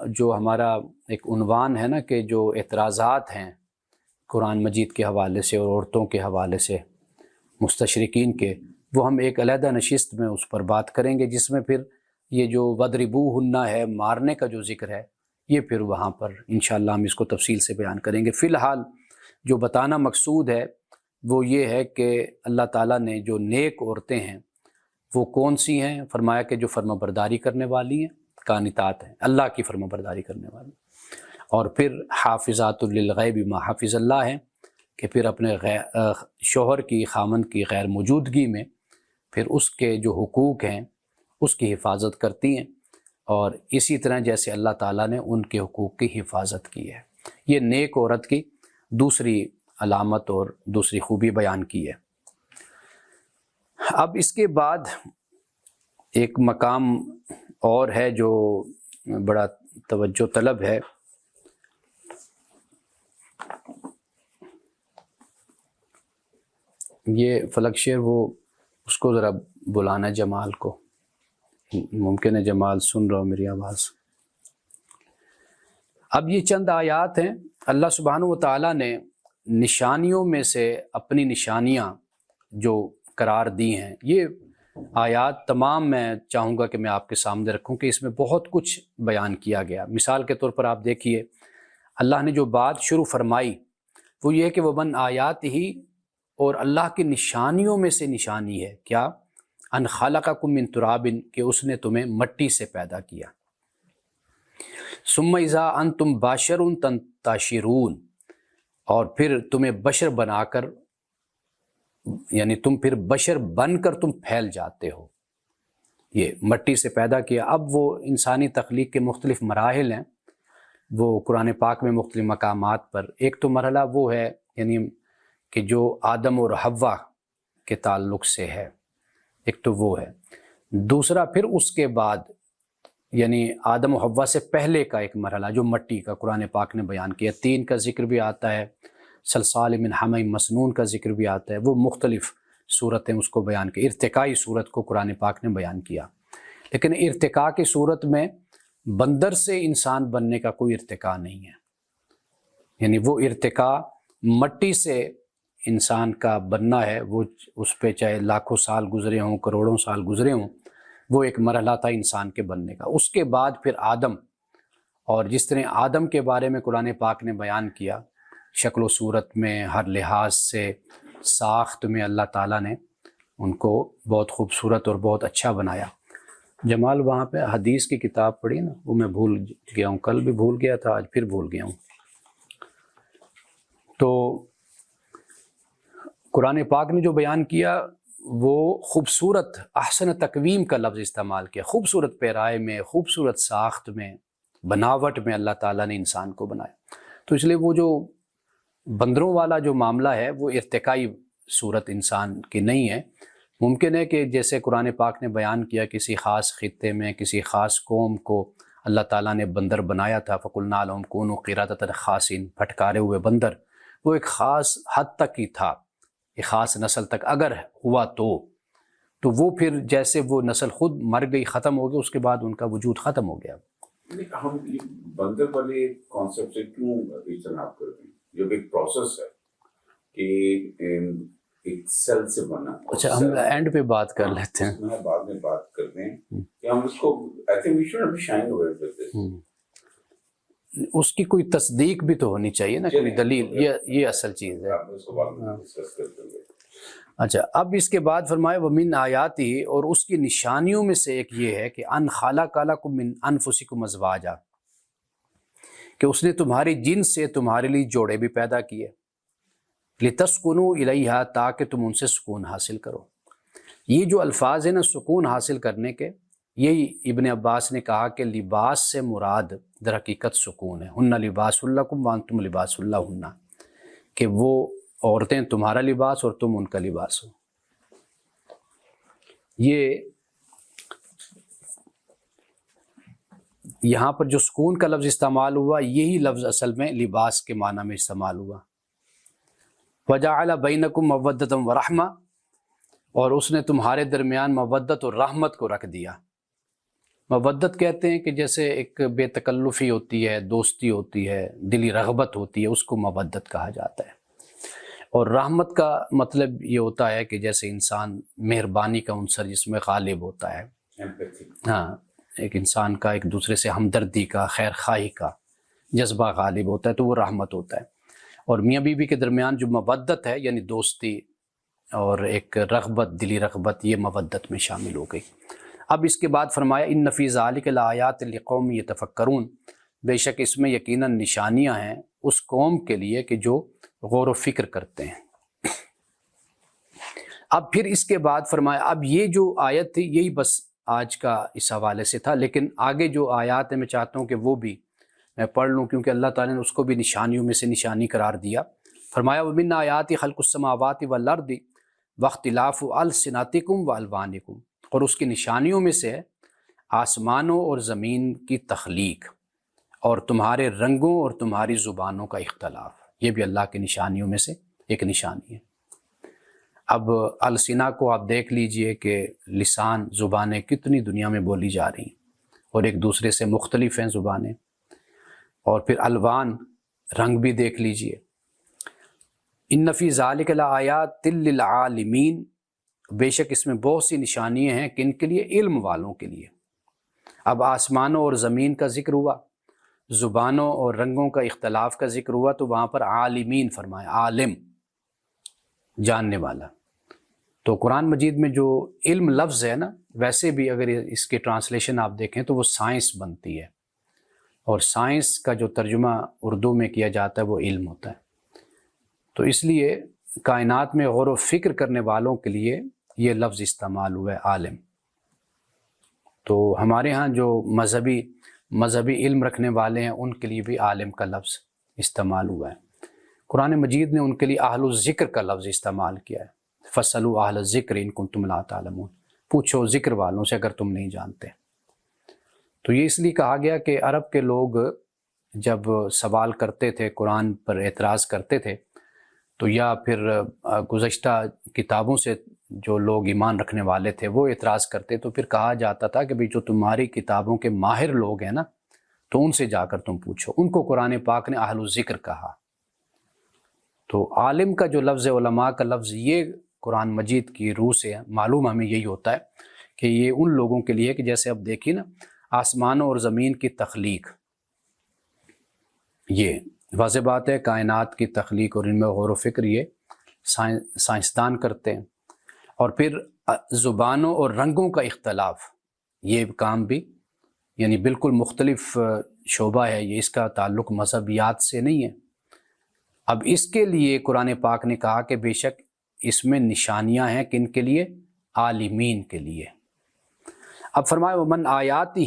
جو ہمارا ایک عنوان ہے نا کہ جو اعتراضات ہیں قرآن مجید کے حوالے سے اور عورتوں کے حوالے سے مستشرقین کے، وہ ہم ایک علیحدہ نشست میں اس پر بات کریں گے، جس میں پھر یہ جو وَضْرِبُوهُنَّ ہے، مارنے کا جو ذکر ہے، یہ پھر وہاں پر انشاءاللہ ہم اس کو تفصیل سے بیان کریں گے۔ فی الحال جو بتانا مقصود ہے وہ یہ ہے کہ اللہ تعالیٰ نے جو نیک عورتیں ہیں وہ کون سی ہیں؟ فرمایا کہ جو فرما برداری کرنے والی ہیں، قانتات ہیں، اللہ کی فرما برداری کرنے والی، اور پھر حافظات للغیب بما حافظ اللہ ہیں کہ پھر اپنے شوہر کی، خامند کی غیر موجودگی میں پھر اس کے جو حقوق ہیں اس کی حفاظت کرتی ہیں، اور اسی طرح جیسے اللہ تعالیٰ نے ان کے حقوق کی حفاظت کی ہے۔ یہ نیک عورت کی دوسری علامت اور دوسری خوبی بیان کی ہے۔ اب اس کے بعد ایک مقام اور ہے جو بڑا توجہ طلب ہے، یہ فلک شیر، وہ اس کو ذرا بلانا جمال کو، ممکن ہے جمال سن رہا ہو میری آواز۔ اب یہ چند آیات ہیں، اللہ سبحانہ و تعالیٰ نے نشانیوں میں سے اپنی نشانیاں جو قرار دی ہیں، یہ آیات تمام میں چاہوں گا کہ میں آپ کے سامنے رکھوں کہ اس میں بہت کچھ بیان کیا گیا۔ مثال کے طور پر آپ دیکھیے، اللہ نے جو بات شروع فرمائی وہ یہ ہے کہ وَمَنْ آیاتہ، اور اللہ کی نشانیوں میں سے نشانی ہے کیا؟ ان خلقکم من تراب، کہ اس نے تمہیں مٹی سے پیدا کیا، ثم اذا انتم بشر تنتشرون، اور پھر تمہیں بشر بنا کر، یعنی تم پھر بشر بن کر تم پھیل جاتے ہو۔ یہ مٹی سے پیدا کیا۔ اب وہ انسانی تخلیق کے مختلف مراحل ہیں، وہ قرآن پاک میں مختلف مقامات پر، ایک تو مرحلہ وہ ہے یعنی کہ جو آدم اور حوا کے تعلق سے ہے، ایک تو وہ ہے۔ دوسرا پھر اس کے بعد یعنی آدم و حوا سے پہلے کا ایک مرحلہ جو مٹی کا قرآن پاک نے بیان کیا، تین کا ذکر بھی آتا ہے، صلصال من حمأ مسنون کا ذکر بھی آتا ہے، وہ مختلف صورتیں اس کو بیان کی، ارتقائی صورت کو قرآن پاک نے بیان کیا۔ لیکن ارتقاء کی صورت میں بندر سے انسان بننے کا کوئی ارتقاء نہیں ہے، یعنی وہ ارتقاء مٹی سے انسان کا بننا ہے، وہ اس پہ چاہے لاکھوں سال گزرے ہوں، کروڑوں سال گزرے ہوں، وہ ایک مرحلہ تھا انسان کے بننے کا۔ اس کے بعد پھر آدم، اور جس طرح آدم کے بارے میں قرآن پاک نے بیان کیا، شکل و صورت میں، ہر لحاظ سے، ساخت میں اللہ تعالیٰ نے ان کو بہت خوبصورت اور بہت اچھا بنایا۔ جمال وہاں پہ حدیث کی کتاب پڑھی نا، وہ میں بھول گیا ہوں، کل بھی بھول گیا تھا، آج پھر بھول گیا ہوں۔ تو قرآن پاک نے جو بیان کیا وہ خوبصورت، احسن تقویم کا لفظ استعمال کیا، خوبصورت پیرائے میں، خوبصورت ساخت میں، بناوٹ میں اللہ تعالیٰ نے انسان کو بنایا۔ تو اس لیے وہ جو بندروں والا جو معاملہ ہے وہ ارتقائی صورت انسان کی نہیں ہے۔ ممکن ہے کہ جیسے قرآن پاک نے بیان کیا کسی خاص خطے میں کسی خاص قوم کو اللہ تعالیٰ نے بندر بنایا تھا، فَقُلْنَا لَهُمْ كُونُوا قِرَدَةً خَاسِئِينَ، پھٹکارے ہوئے بندر، وہ ایک خاص حد تک ہی تھا، ایک خاص نسل تک اگر ہوا تو تو وہ پھر جیسے وہ نسل خود مر گئی، ختم ہو گئی، اس کے بعد ان کا وجود ختم ہو گیا۔ ہم بندر والے کانسیپٹ سے کیوں اجتناب کرتے ہیں؟ جو ایک پروسیس ہے کہ ایک سیل سے بنا۔ اچھا، ہم اینڈ پہ بات کر لیتے ہیں، بعد میں بات کرتے ہیں کہ ہم اس کو I think we shouldn't be shying away with this۔ اس کی کوئی تصدیق بھی تو ہونی چاہیے نا، کوئی دلیل، یہ اصل چیز ہے۔ آپ اس کو بعد میں ڈسکس کرتے ہیں۔ اچھا، اب اس کے بعد فرمائے وَمِنْ آیاتِهِ، اور اس کی نشانیوں میں سے ایک یہ ہے کہ ان خلق لکم من انفسکم ازواجا، کہ اس نے تمہاری جنس سے تمہارے لیے جوڑے بھی پیدا کیے، لتسکنوا الیہا، تاکہ تم ان سے سکون حاصل کرو۔ یہ جو الفاظ ہیں نا سکون حاصل کرنے کے، یہی ابن عباس نے کہا کہ لباس سے مراد در حقیقت سکون ہے، ہن لباس لکم وانتم لباس لہن، کہ وہ عورتیں تمہارا لباس اور تم ان کا لباس ہو۔ یہ یہاں پر جو سکون کا لفظ استعمال ہوا، یہی لفظ اصل میں لباس کے معنی میں استعمال ہوا۔ وَجَعَلَ بَيْنَكُمْ مَوَدَّةً وَرَحْمَةً، اور اس نے تمہارے درمیان مودت اور رحمت کو رکھ دیا۔ مودت کہتے ہیں کہ جیسے ایک بے تکلفی ہوتی ہے، دوستی ہوتی ہے، دلی رغبت ہوتی ہے، اس کو مودت کہا جاتا ہے۔ اور رحمت کا مطلب یہ ہوتا ہے کہ جیسے انسان مہربانی کا عنصر جس میں غالب ہوتا ہے، ہاں، ایک انسان کا ایک دوسرے سے ہمدردی کا، خیر خواہی کا جذبہ غالب ہوتا ہے، تو وہ رحمت ہوتا ہے۔ اور میاں بیوی کے درمیان جو مودت ہے، یعنی دوستی اور ایک رغبت، دلی رغبت، یہ مودت میں شامل ہو گئی۔ اب اس کے بعد فرمایا ان فی ذلک لآیات لقوم یتفکرون، بے شک اس میں یقیناً نشانیاں ہیں اس قوم کے لیے کہ جو غور و فکر کرتے ہیں۔ اب پھر اس کے بعد فرمایا، اب یہ جو آیت تھی یہی بس آج کا اس حوالے سے تھا، لیکن آگے جو آیات ہیں میں چاہتا ہوں کہ وہ بھی میں پڑھ لوں، کیونکہ اللہ تعالیٰ نے اس کو بھی نشانیوں میں سے نشانی قرار دیا۔ فرمایا وَمِنْ آیَاتِ خَلْقُ السَّمَاوَاتِ وَالْأَرْضِ وَاخْتِلَافُ أَلْسِنَتِكُمْ وَأَلْوَانِكُمْ، اور اس کی نشانیوں میں سے آسمانوں اور زمین کی تخلیق اور تمہارے رنگوں اور تمہاری زبانوں کا اختلاف، یہ بھی اللہ کی نشانیوں میں سے ایک نشانی ہے۔ اب السنہ کو آپ دیکھ لیجئے کہ لسان، زبانیں کتنی دنیا میں بولی جا رہی ہیں اور ایک دوسرے سے مختلف ہیں زبانیں۔ اور پھر الوان، رنگ بھی دیکھ لیجئے۔ ان فی ذلک لآیات للعالمین، بے شک اس میں بہت سی نشانیاں ہیں کن کے لیے؟ علم والوں کے لیے۔ اب آسمانوں اور زمین کا ذکر ہوا، زبانوں اور رنگوں کا اختلاف کا ذکر ہوا، تو وہاں پر عالمین فرمایا، عالم، جاننے والا۔ تو قرآن مجید میں جو علم لفظ ہے نا، ویسے بھی اگر اس کے ٹرانسلیشن آپ دیکھیں تو وہ سائنس بنتی ہے، اور سائنس کا جو ترجمہ اردو میں کیا جاتا ہے وہ علم ہوتا ہے۔ تو اس لیے کائنات میں غور و فکر کرنے والوں کے لیے یہ لفظ استعمال ہوا ہے، عالم۔ تو ہمارے ہاں جو مذہبی علم رکھنے والے ہیں ان کے لیے بھی عالم کا لفظ استعمال ہوا ہے۔ قرآن مجید نے ان کے لیے اہل الذکر کا لفظ استعمال کیا ہے، فَاسْأَلُوا أَهْلَ الذِّكْرِ إِن كُنتُمْ لَا تَعْلَمُونَ، پوچھو ذکر والوں سے اگر تم نہیں جانتے۔ تو یہ اس لیے کہا گیا کہ عرب کے لوگ جب سوال کرتے تھے، قرآن پر اعتراض کرتے تھے، تو یا پھر گزشتہ کتابوں سے جو لوگ ایمان رکھنے والے تھے وہ اعتراض کرتے، تو پھر کہا جاتا تھا کہ بھئی جو تمہاری کتابوں کے ماہر لوگ ہیں نا، تو ان سے جا کر تم پوچھو۔ ان کو قرآن پاک نے اہل الذکر کہا۔ تو عالم کا جو لفظ ہے، علماء کا لفظ، یہ قرآن مجید کی روح سے معلوم ہمیں یہی ہوتا ہے کہ یہ ان لوگوں کے لیے کہ جیسے اب دیکھیے نا، آسمانوں اور زمین کی تخلیق، یہ واضح بات ہے، کائنات کی تخلیق اور ان میں غور و فکر یہ سائنسدان کرتے ہیں۔ اور پھر زبانوں اور رنگوں کا اختلاف، یہ کام بھی یعنی بالکل مختلف شعبہ ہے یہ، اس کا تعلق مذہبیات سے نہیں ہے۔ اب اس کے لیے قرآن پاک نے کہا کہ بے شک اس میں نشانیاں ہیں کن کے لیے؟ عالمین کے لیے۔ اب فرمایا ومن آیاتہ،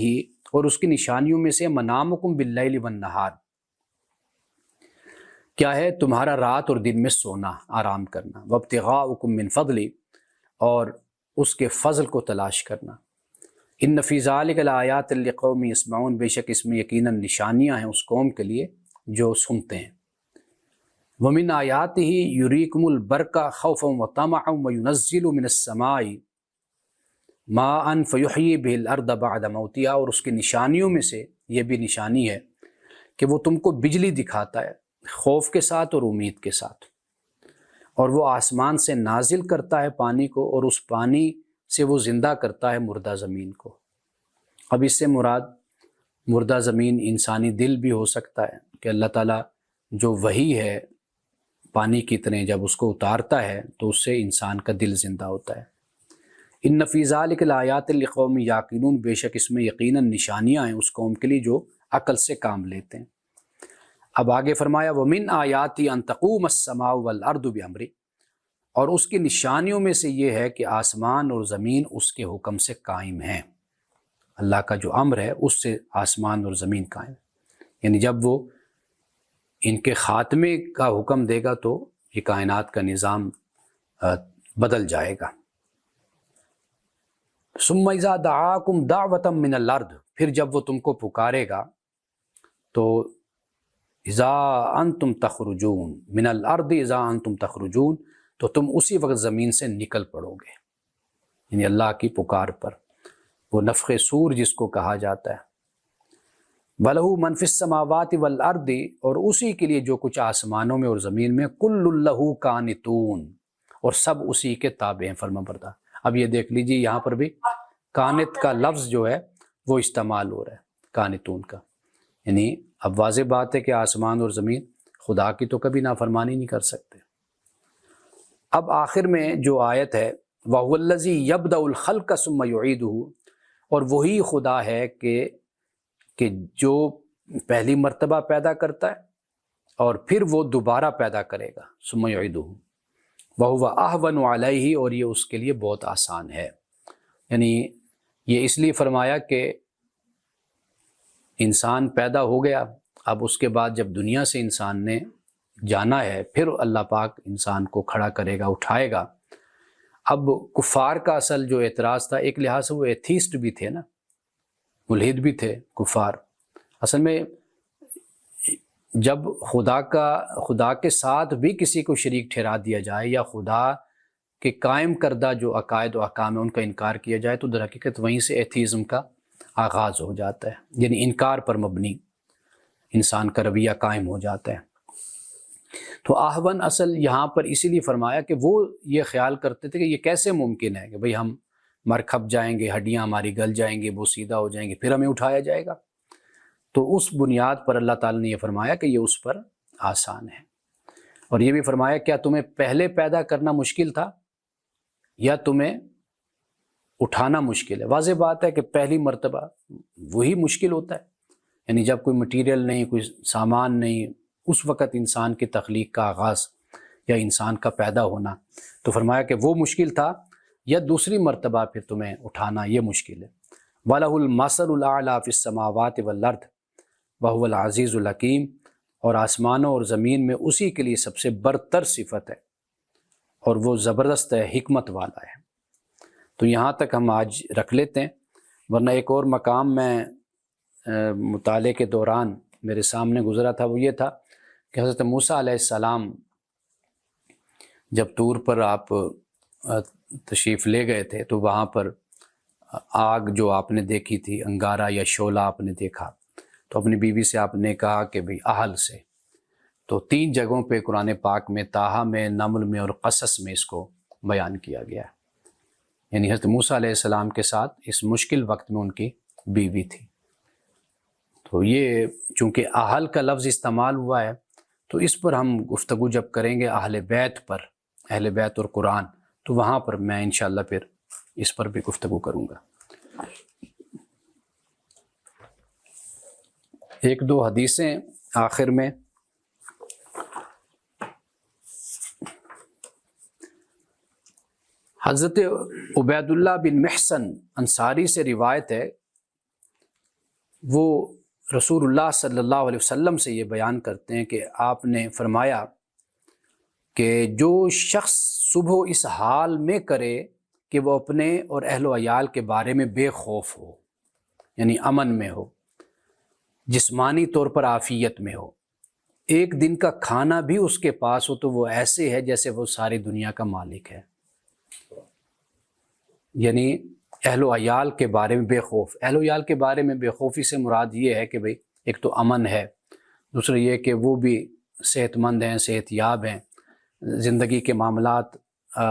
اور اس کی نشانیوں میں سے منامکم باللیل والنہار، کیا ہے؟ تمہارا رات اور دن میں سونا، آرام کرنا، وابتغاؤکم من فضل، اور اس کے فضل کو تلاش کرنا۔ ان فی ذلک لآیات لقوم یسمعون، بے شک اس میں یقیناً نشانیاں ہیں اس قوم کے لیے جو سنتے ہیں۔ ومن آیاتہ یریکم البرق خوفا وطمعا وینزل من السماء، ماءً فیحیی بہ الارض بعد موتہا، اور اس کی نشانیوں میں سے یہ بھی نشانی ہے کہ وہ تم کو بجلی دکھاتا ہے خوف کے ساتھ اور امید کے ساتھ، اور وہ آسمان سے نازل کرتا ہے پانی کو، اور اس پانی سے وہ زندہ کرتا ہے مردہ زمین کو۔ اب اس سے مراد مردہ زمین انسانی دل بھی ہو سکتا ہے کہ اللہ تعالیٰ جو وحی ہے پانی کی طرح جب اس کو اتارتا ہے تو اس سے انسان کا دل زندہ ہوتا ہے۔ ان فی ذلک لآیات لقوم یعقلون، بے شک اس میں یقیناً نشانیاں ہیں اس قوم کے لیے جو عقل سے کام لیتے ہیں۔ اب آگے فرمایا ومن آیاتی ان تقوم السماء والارض بامرہ، اور اس کی نشانیوں میں سے یہ ہے کہ آسمان اور زمین اس کے حکم سے قائم ہیں۔ اللہ کا جو امر ہے اس سے آسمان اور زمین قائم، یعنی جب وہ ان کے خاتمے کا حکم دے گا تو یہ کائنات کا نظام بدل جائے گا۔ ثم اذا دعاکم دعوۃ من الارض، پھر جب وہ تم کو پکارے گا تو اذا انتم تخرجون من الارض، اذا انتم تخرجون، تو تم اسی وقت زمین سے نکل پڑو گے، یعنی اللہ کی پکار پر، وہ نفخ صور جس کو کہا جاتا ہے۔ وَلَهُ مَن فِي السَّمَاوَاتِ وَالْأَرْضِ، اور اسی کے لیے جو کچھ آسمانوں میں اور زمین میں، كُلٌّ لَهُ قَانِتُونَ، اور سب اسی کے تابع ہیں، فرما بردار۔ اب یہ دیکھ لیجیے یہاں پر بھی قانت کا لفظ جو ہے وہ استعمال ہو رہا ہے، قانتون کا، یعنی اب واضح بات ہے کہ آسمان اور زمین خدا کی تو کبھی نافرمانی نہیں کر سکتے۔ اب آخر میں جو آیت ہے وَهُوَ الَّذِي يَبْدَأُ الْخَلْقَ ثُمَّ يُعِيدُهُ، اور وہی خدا ہے کہ جو پہلی مرتبہ پیدا کرتا ہے اور پھر وہ دوبارہ پیدا کرے گا، ثُمَّ يُعِيدُهُ وَهُوَ أَهْوَنُ عَلَيْهِ، اور یہ اس کے لیے بہت آسان ہے۔ یعنی یہ اس لیے فرمایا کہ انسان پیدا ہو گیا، اب اس کے بعد جب دنیا سے انسان نے جانا ہے پھر اللہ پاک انسان کو کھڑا کرے گا، اٹھائے گا۔ اب کفار کا اصل جو اعتراض تھا، ایک لحاظ سے وہ ایتھیسٹ بھی تھے نا، ملحد بھی تھے کفار، اصل میں جب خدا کے ساتھ بھی کسی کو شریک ٹھہرا دیا جائے یا خدا کے قائم کردہ جو عقائد و احکام ہیں ان کا انکار کیا جائے تو در حقیقت وہیں سے ایتھیزم کا آغاز ہو جاتا ہے، یعنی انکار پر مبنی انسان کا رویہ قائم ہو جاتا ہے۔ تو آہون اصل یہاں پر اسی لیے فرمایا کہ وہ یہ خیال کرتے تھے کہ یہ کیسے ممکن ہے کہ بھئی ہم مر کھپ جائیں گے، ہڈیاں ہماری گل جائیں گے، وہ سیدھا ہو جائیں گے، پھر ہمیں اٹھایا جائے گا۔ تو اس بنیاد پر اللہ تعالیٰ نے یہ فرمایا کہ یہ اس پر آسان ہے، اور یہ بھی فرمایا کیا تمہیں پہلے پیدا کرنا مشکل تھا یا تمہیں اٹھانا مشکل ہے؟ واضح بات ہے کہ پہلی مرتبہ وہی مشکل ہوتا ہے، یعنی جب کوئی مٹیریل نہیں، کوئی سامان نہیں، اس وقت انسان کی تخلیق کا آغاز یا انسان کا پیدا ہونا، تو فرمایا کہ وہ مشکل تھا، یا دوسری مرتبہ پھر تمہیں اٹھانا یہ مشکل ہے۔ وَلَهُ الْمَثَلُ الْأَعْلَىٰ فِي السَّمَاوَاتِ وَالْأَرْضِ وَهُوَ الْعَزِيزُ الْحَكِيمُ، اور آسمانوں اور زمین میں اسی کے لیے سب سے برتر صفت ہے اور وہ زبردست ہے، حکمت والا ہے۔ تو یہاں تک ہم آج رکھ لیتے ہیں، ورنہ ایک اور مقام میں مطالعے کے دوران میرے سامنے گزرا تھا، وہ یہ تھا کہ حضرت موسیٰ علیہ السلام جب طور پر آپ تشریف لے گئے تھے تو وہاں پر آگ جو آپ نے دیکھی تھی، انگارہ یا شعلہ آپ نے دیکھا، تو اپنی بیوی سے آپ نے کہا کہ بھئی اہل سے، تو 3 جگہوں پہ قرآن پاک میں، طٰہٰ میں، نمل میں اور قصص میں اس کو بیان کیا گیا ہے، یعنی حضرت موسیٰ علیہ السلام کے ساتھ اس مشکل وقت میں ان کی بیوی تھی۔ تو یہ چونکہ اہل کا لفظ استعمال ہوا ہے تو اس پر ہم گفتگو جب کریں گے اہل بیت پر، اہل بیت اور قرآن، تو وہاں پر میں انشاءاللہ پھر اس پر بھی گفتگو کروں گا۔ 1-2 حدیثیں آخر میں۔ حضرت عبید اللہ بن محسن انصاری سے روایت ہے، وہ رسول اللہ صلی اللہ علیہ وسلم سے یہ بیان کرتے ہیں کہ آپ نے فرمایا کہ جو شخص صبح اس حال میں کرے کہ وہ اپنے اور اہل و عیال کے بارے میں بے خوف ہو، یعنی امن میں ہو، جسمانی طور پر عافیت میں ہو، ایک دن کا کھانا بھی اس کے پاس ہو، تو وہ ایسے ہے جیسے وہ ساری دنیا کا مالک ہے، یعنی اہل و عیال کے بارے میں بے خوف. اہل و عیال کے بارے میں بے خوفی سے مراد یہ ہے کہ بھئی ایک تو امن ہے، دوسرا یہ کہ وہ بھی صحت مند ہیں، صحت یاب ہیں، زندگی کے معاملات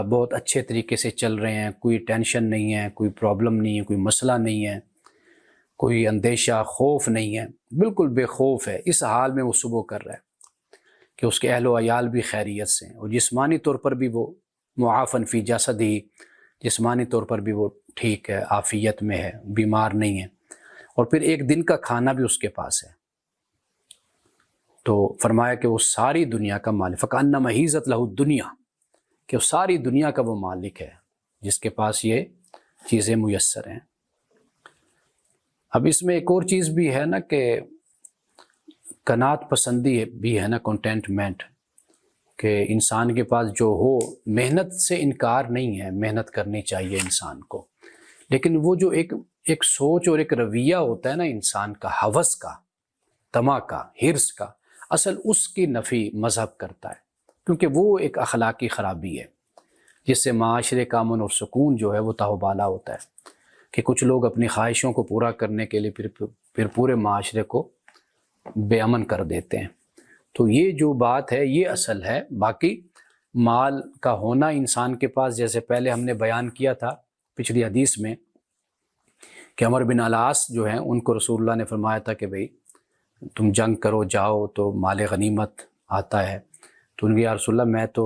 بہت اچھے طریقے سے چل رہے ہیں، کوئی ٹینشن نہیں ہے، کوئی پرابلم نہیں ہے، کوئی مسئلہ نہیں ہے، کوئی اندیشہ خوف نہیں ہے، بالکل بے خوف ہے. اس حال میں وہ صبح کر رہا ہے کہ اس کے اہل و عیال بھی خیریت سے ہیں، اور جسمانی طور پر بھی وہ معافن فی جسد ہی، جسمانی طور پر بھی وہ ٹھیک ہے، عافیت میں ہے، بیمار نہیں ہے، اور پھر ایک دن کا کھانا بھی اس کے پاس ہے. تو فرمایا کہ وہ ساری دنیا کا مالک، فَكَأَنَّمَا حِيزَتْ لَهُ الدُّنْيَا، کہ وہ ساری دنیا کا وہ مالک ہے جس کے پاس یہ چیزیں میسر ہیں. اب اس میں ایک اور چیز بھی ہے نا کہ قناعت پسندی بھی ہے نا، کنٹینٹمنٹ، کہ انسان کے پاس جو ہو، محنت سے انکار نہیں ہے، محنت کرنی چاہیے انسان کو، لیکن وہ جو ایک سوچ اور ایک رویہ ہوتا ہے نا انسان کا، ہوس کا، طمع کا، حرص کا، اصل اس کی نفی مذہب کرتا ہے، کیونکہ وہ ایک اخلاقی خرابی ہے جس سے معاشرے کا امن اور سکون جو ہے وہ تاہوبالا ہوتا ہے، کہ کچھ لوگ اپنی خواہشوں کو پورا کرنے کے لیے پھر پورے معاشرے کو بے امن کر دیتے ہیں. تو یہ جو بات ہے یہ اصل ہے. باقی مال کا ہونا انسان کے پاس، جیسے پہلے ہم نے بیان کیا تھا پچھلی حدیث میں کہ عمر بن العاص جو ہیں ان کو رسول اللہ نے فرمایا تھا کہ بھئی تم جنگ کرو، جاؤ تو مال غنیمت آتا ہے. تو ان کے یا رسول اللہ میں تو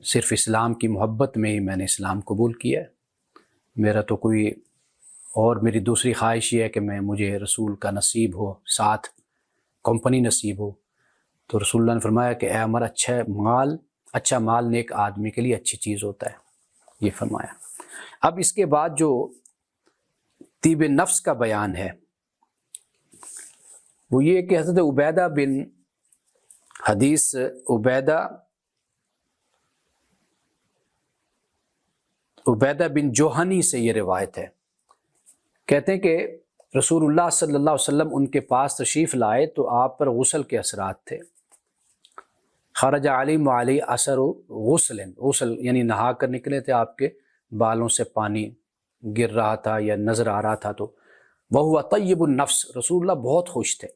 صرف اسلام کی محبت میں ہی میں نے اسلام قبول کیا ہے، میرا تو کوئی اور میری دوسری خواہش یہ ہے کہ مجھے رسول کا نصیب ہو، ساتھ کمپنی نصیب ہو. تو رسول اللہ نے فرمایا کہ اے عمر، اچھا مال نیک آدمی کے لیے اچھی چیز ہوتا ہے، یہ فرمایا. اب اس کے بعد جو طیب نفس کا بیان ہے وہ یہ کہ حضرت عبیدہ بن جوہنی سے یہ روایت ہے. کہتے ہیں کہ رسول اللہ صلی اللہ علیہ وسلم ان کے پاس تشریف لائے تو آپ پر غسل کے اثرات تھے. خرج علیم علی اثر غسل یعنی نہا کر نکلے تھے، آپ کے بالوں سے پانی گر رہا تھا یا نظر آ رہا تھا. تو وہ طیب النفس، رسول اللہ بہت خوش تھے.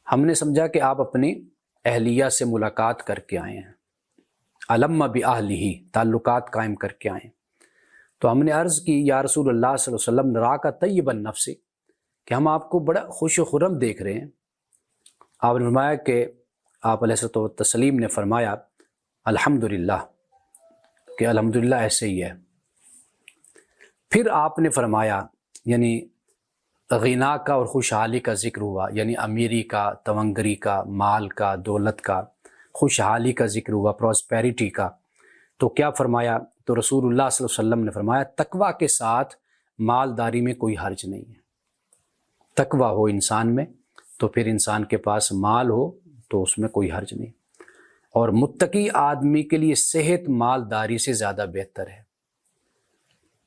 ہم نے سمجھا کہ آپ اپنی اہلیہ سے ملاقات کر کے آئے ہیں، علم بأہلہ، تعلقات قائم کر کے آئے ہیں. تو ہم نے عرض کی یا رسول اللہ صلی اللہ علیہ وسلم نراک طیب النفس، کہ ہم آپ کو بڑا خوش و خرم دیکھ رہے ہیں. آپ نے فرمایا کہ آپ علیہ الصلوۃ والتسلیم نے فرمایا الحمدللہ، کہ الحمدللہ ایسے ہی ہے. پھر آپ نے فرمایا، یعنی غنا کا اور خوشحالی کا ذکر ہوا، یعنی امیری کا، تونگری کا، مال کا، دولت کا، خوشحالی کا ذکر ہوا، پراسپیرٹی کا. تو کیا فرمایا؟ تو رسول اللہ صلی اللہ علیہ وسلم نے فرمایا تقویٰ کے ساتھ مالداری میں کوئی حرج نہیں ہے. تقویٰ ہو انسان میں تو پھر انسان کے پاس مال ہو تو اس میں کوئی حرج نہیں. اور متقی آدمی کے لیے صحت مالداری سے زیادہ بہتر ہے.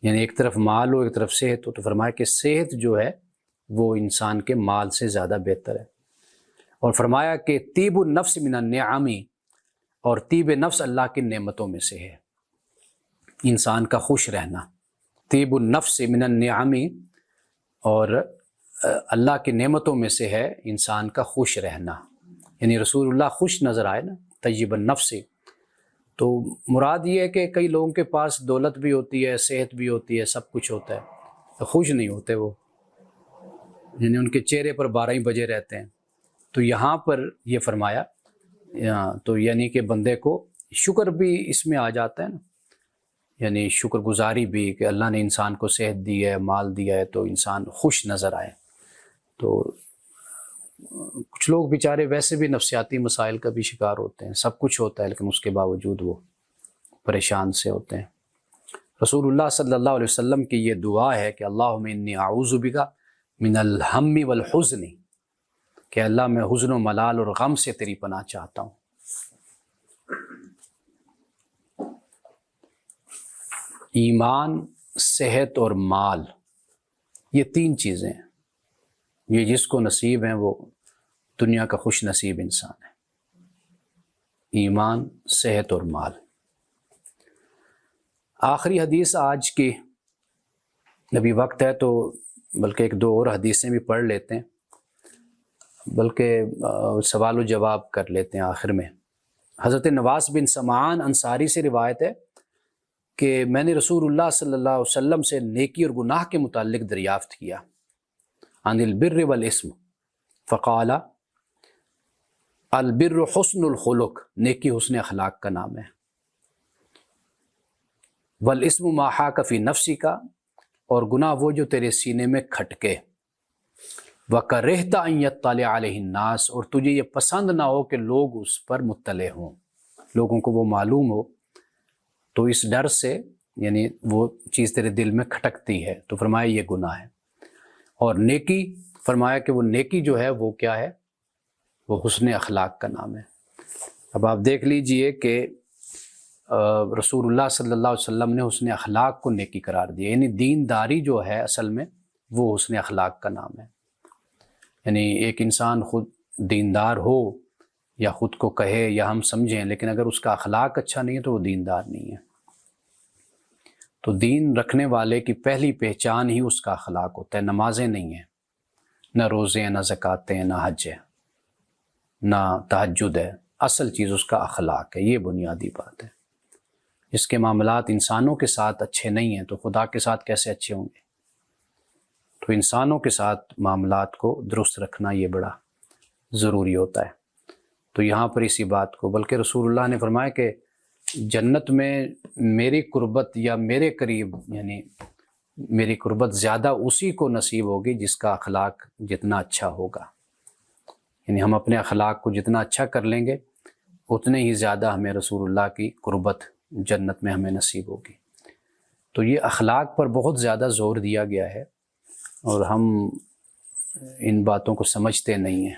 یعنی ایک طرف مال ہو، ایک طرف صحت ہو، تو فرمایا کہ صحت جو ہے وہ انسان کے مال سے زیادہ بہتر ہے. اور فرمایا کہ طیب النفس من النعم، اور طیب نفس اللہ کی نعمتوں میں سے ہے، انسان کا خوش رہنا. طیب النفس من النعم، اور اللہ کی نعمتوں میں سے ہے انسان کا خوش رہنا. یعنی رسول اللہ خوش نظر آئے نا، طیب النفس. تو مراد یہ ہے کہ کئی لوگوں کے پاس دولت بھی ہوتی ہے، صحت بھی ہوتی ہے، سب کچھ ہوتا ہے، خوش نہیں ہوتے وہ، یعنی ان کے چہرے پر 12 ہی بجے رہتے ہیں. تو یہاں پر یہ فرمایا تو یعنی کہ بندے کو شکر بھی اس میں آ جاتا ہے نا، یعنی شکر گزاری بھی کہ اللہ نے انسان کو صحت دی ہے، مال دیا ہے، تو انسان خوش نظر آئے. تو کچھ لوگ بیچارے ویسے بھی نفسیاتی مسائل کا بھی شکار ہوتے ہیں، سب کچھ ہوتا ہے لیکن اس کے باوجود وہ پریشان سے ہوتے ہیں. رسول اللہ صلی اللہ علیہ وسلم کی یہ دعا ہے کہ اللہم انی اعوذ بک من الہم والحزن، کہ اللہ میں حزن و ملال اور غم سے تیری پناہ چاہتا ہوں. ایمان، صحت اور مال، یہ 3 چیزیں ہیں، یہ جس کو نصیب ہیں وہ دنیا کا خوش نصیب انسان ہے. ایمان، صحت اور مال. آخری حدیث آج کی ابھی وقت ہے تو بلکہ ایک دو اور حدیثیں بھی پڑھ لیتے ہیں، بلکہ سوال و جواب کر لیتے ہیں آخر میں۔ حضرت نواس بن سمعان انصاری سے روایت ہے کہ میں نے رسول اللہ صلی اللہ علیہ وسلم سے نیکی اور گناہ کے متعلق دریافت کیا، عن البر والاسم، فقال البر حسن الخلق، نیکی حسن اخلاق کا نام ہے، والاسم ما حاک فی نفسی کا، اور گناہ وہ جو تیرے سینے میں کھٹکے، وَكَرِهْتَ أَن يَطَّلِعَ عَلَيْهِ النَّاسُ، اور تجھے یہ پسند نہ ہو کہ لوگ اس پر مطلع ہوں، لوگوں کو وہ معلوم ہو، تو اس ڈر سے یعنی وہ چیز تیرے دل میں کھٹکتی ہے، تو فرمایا یہ گناہ ہے۔ اور نیکی، فرمایا کہ وہ نیکی جو ہے وہ کیا ہے، وہ حسن اخلاق کا نام ہے۔ اب آپ دیکھ لیجئے کہ رسول اللہ صلی اللہ علیہ وسلم نے حسن اخلاق کو نیکی قرار دیا، یعنی دینداری جو ہے اصل میں وہ حسن اخلاق کا نام ہے۔ یعنی ایک انسان خود دیندار ہو یا خود کو کہے یا ہم سمجھیں، لیکن اگر اس کا اخلاق اچھا نہیں ہے تو وہ دیندار نہیں ہے۔ تو دین رکھنے والے کی پہلی پہچان ہی اس کا اخلاق ہوتا ہے، نمازیں نہیں ہیں، نہ روزے ہیں، نہ زکوٰۃ ہیں، نہ حج ہے، نہ تہجد ہے، اصل چیز اس کا اخلاق ہے، یہ بنیادی بات ہے۔ جس کے معاملات انسانوں کے ساتھ اچھے نہیں ہیں تو خدا کے ساتھ کیسے اچھے ہوں گے؟ تو انسانوں کے ساتھ معاملات کو درست رکھنا یہ بڑا ضروری ہوتا ہے۔ تو یہاں پر اسی بات کو، بلکہ رسول اللہ نے فرمایا کہ جنت میں میری قربت یا میرے قریب، یعنی میری قربت زیادہ اسی کو نصیب ہوگی جس کا اخلاق جتنا اچھا ہوگا۔ یعنی ہم اپنے اخلاق کو جتنا اچھا کر لیں گے اتنے ہی زیادہ ہمیں رسول اللہ کی قربت جنت میں ہمیں نصیب ہوگی۔ تو یہ اخلاق پر بہت زیادہ زور دیا گیا ہے اور ہم ان باتوں کو سمجھتے نہیں ہیں۔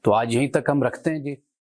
تو آج یہیں تک ہم رکھتے ہیں جی۔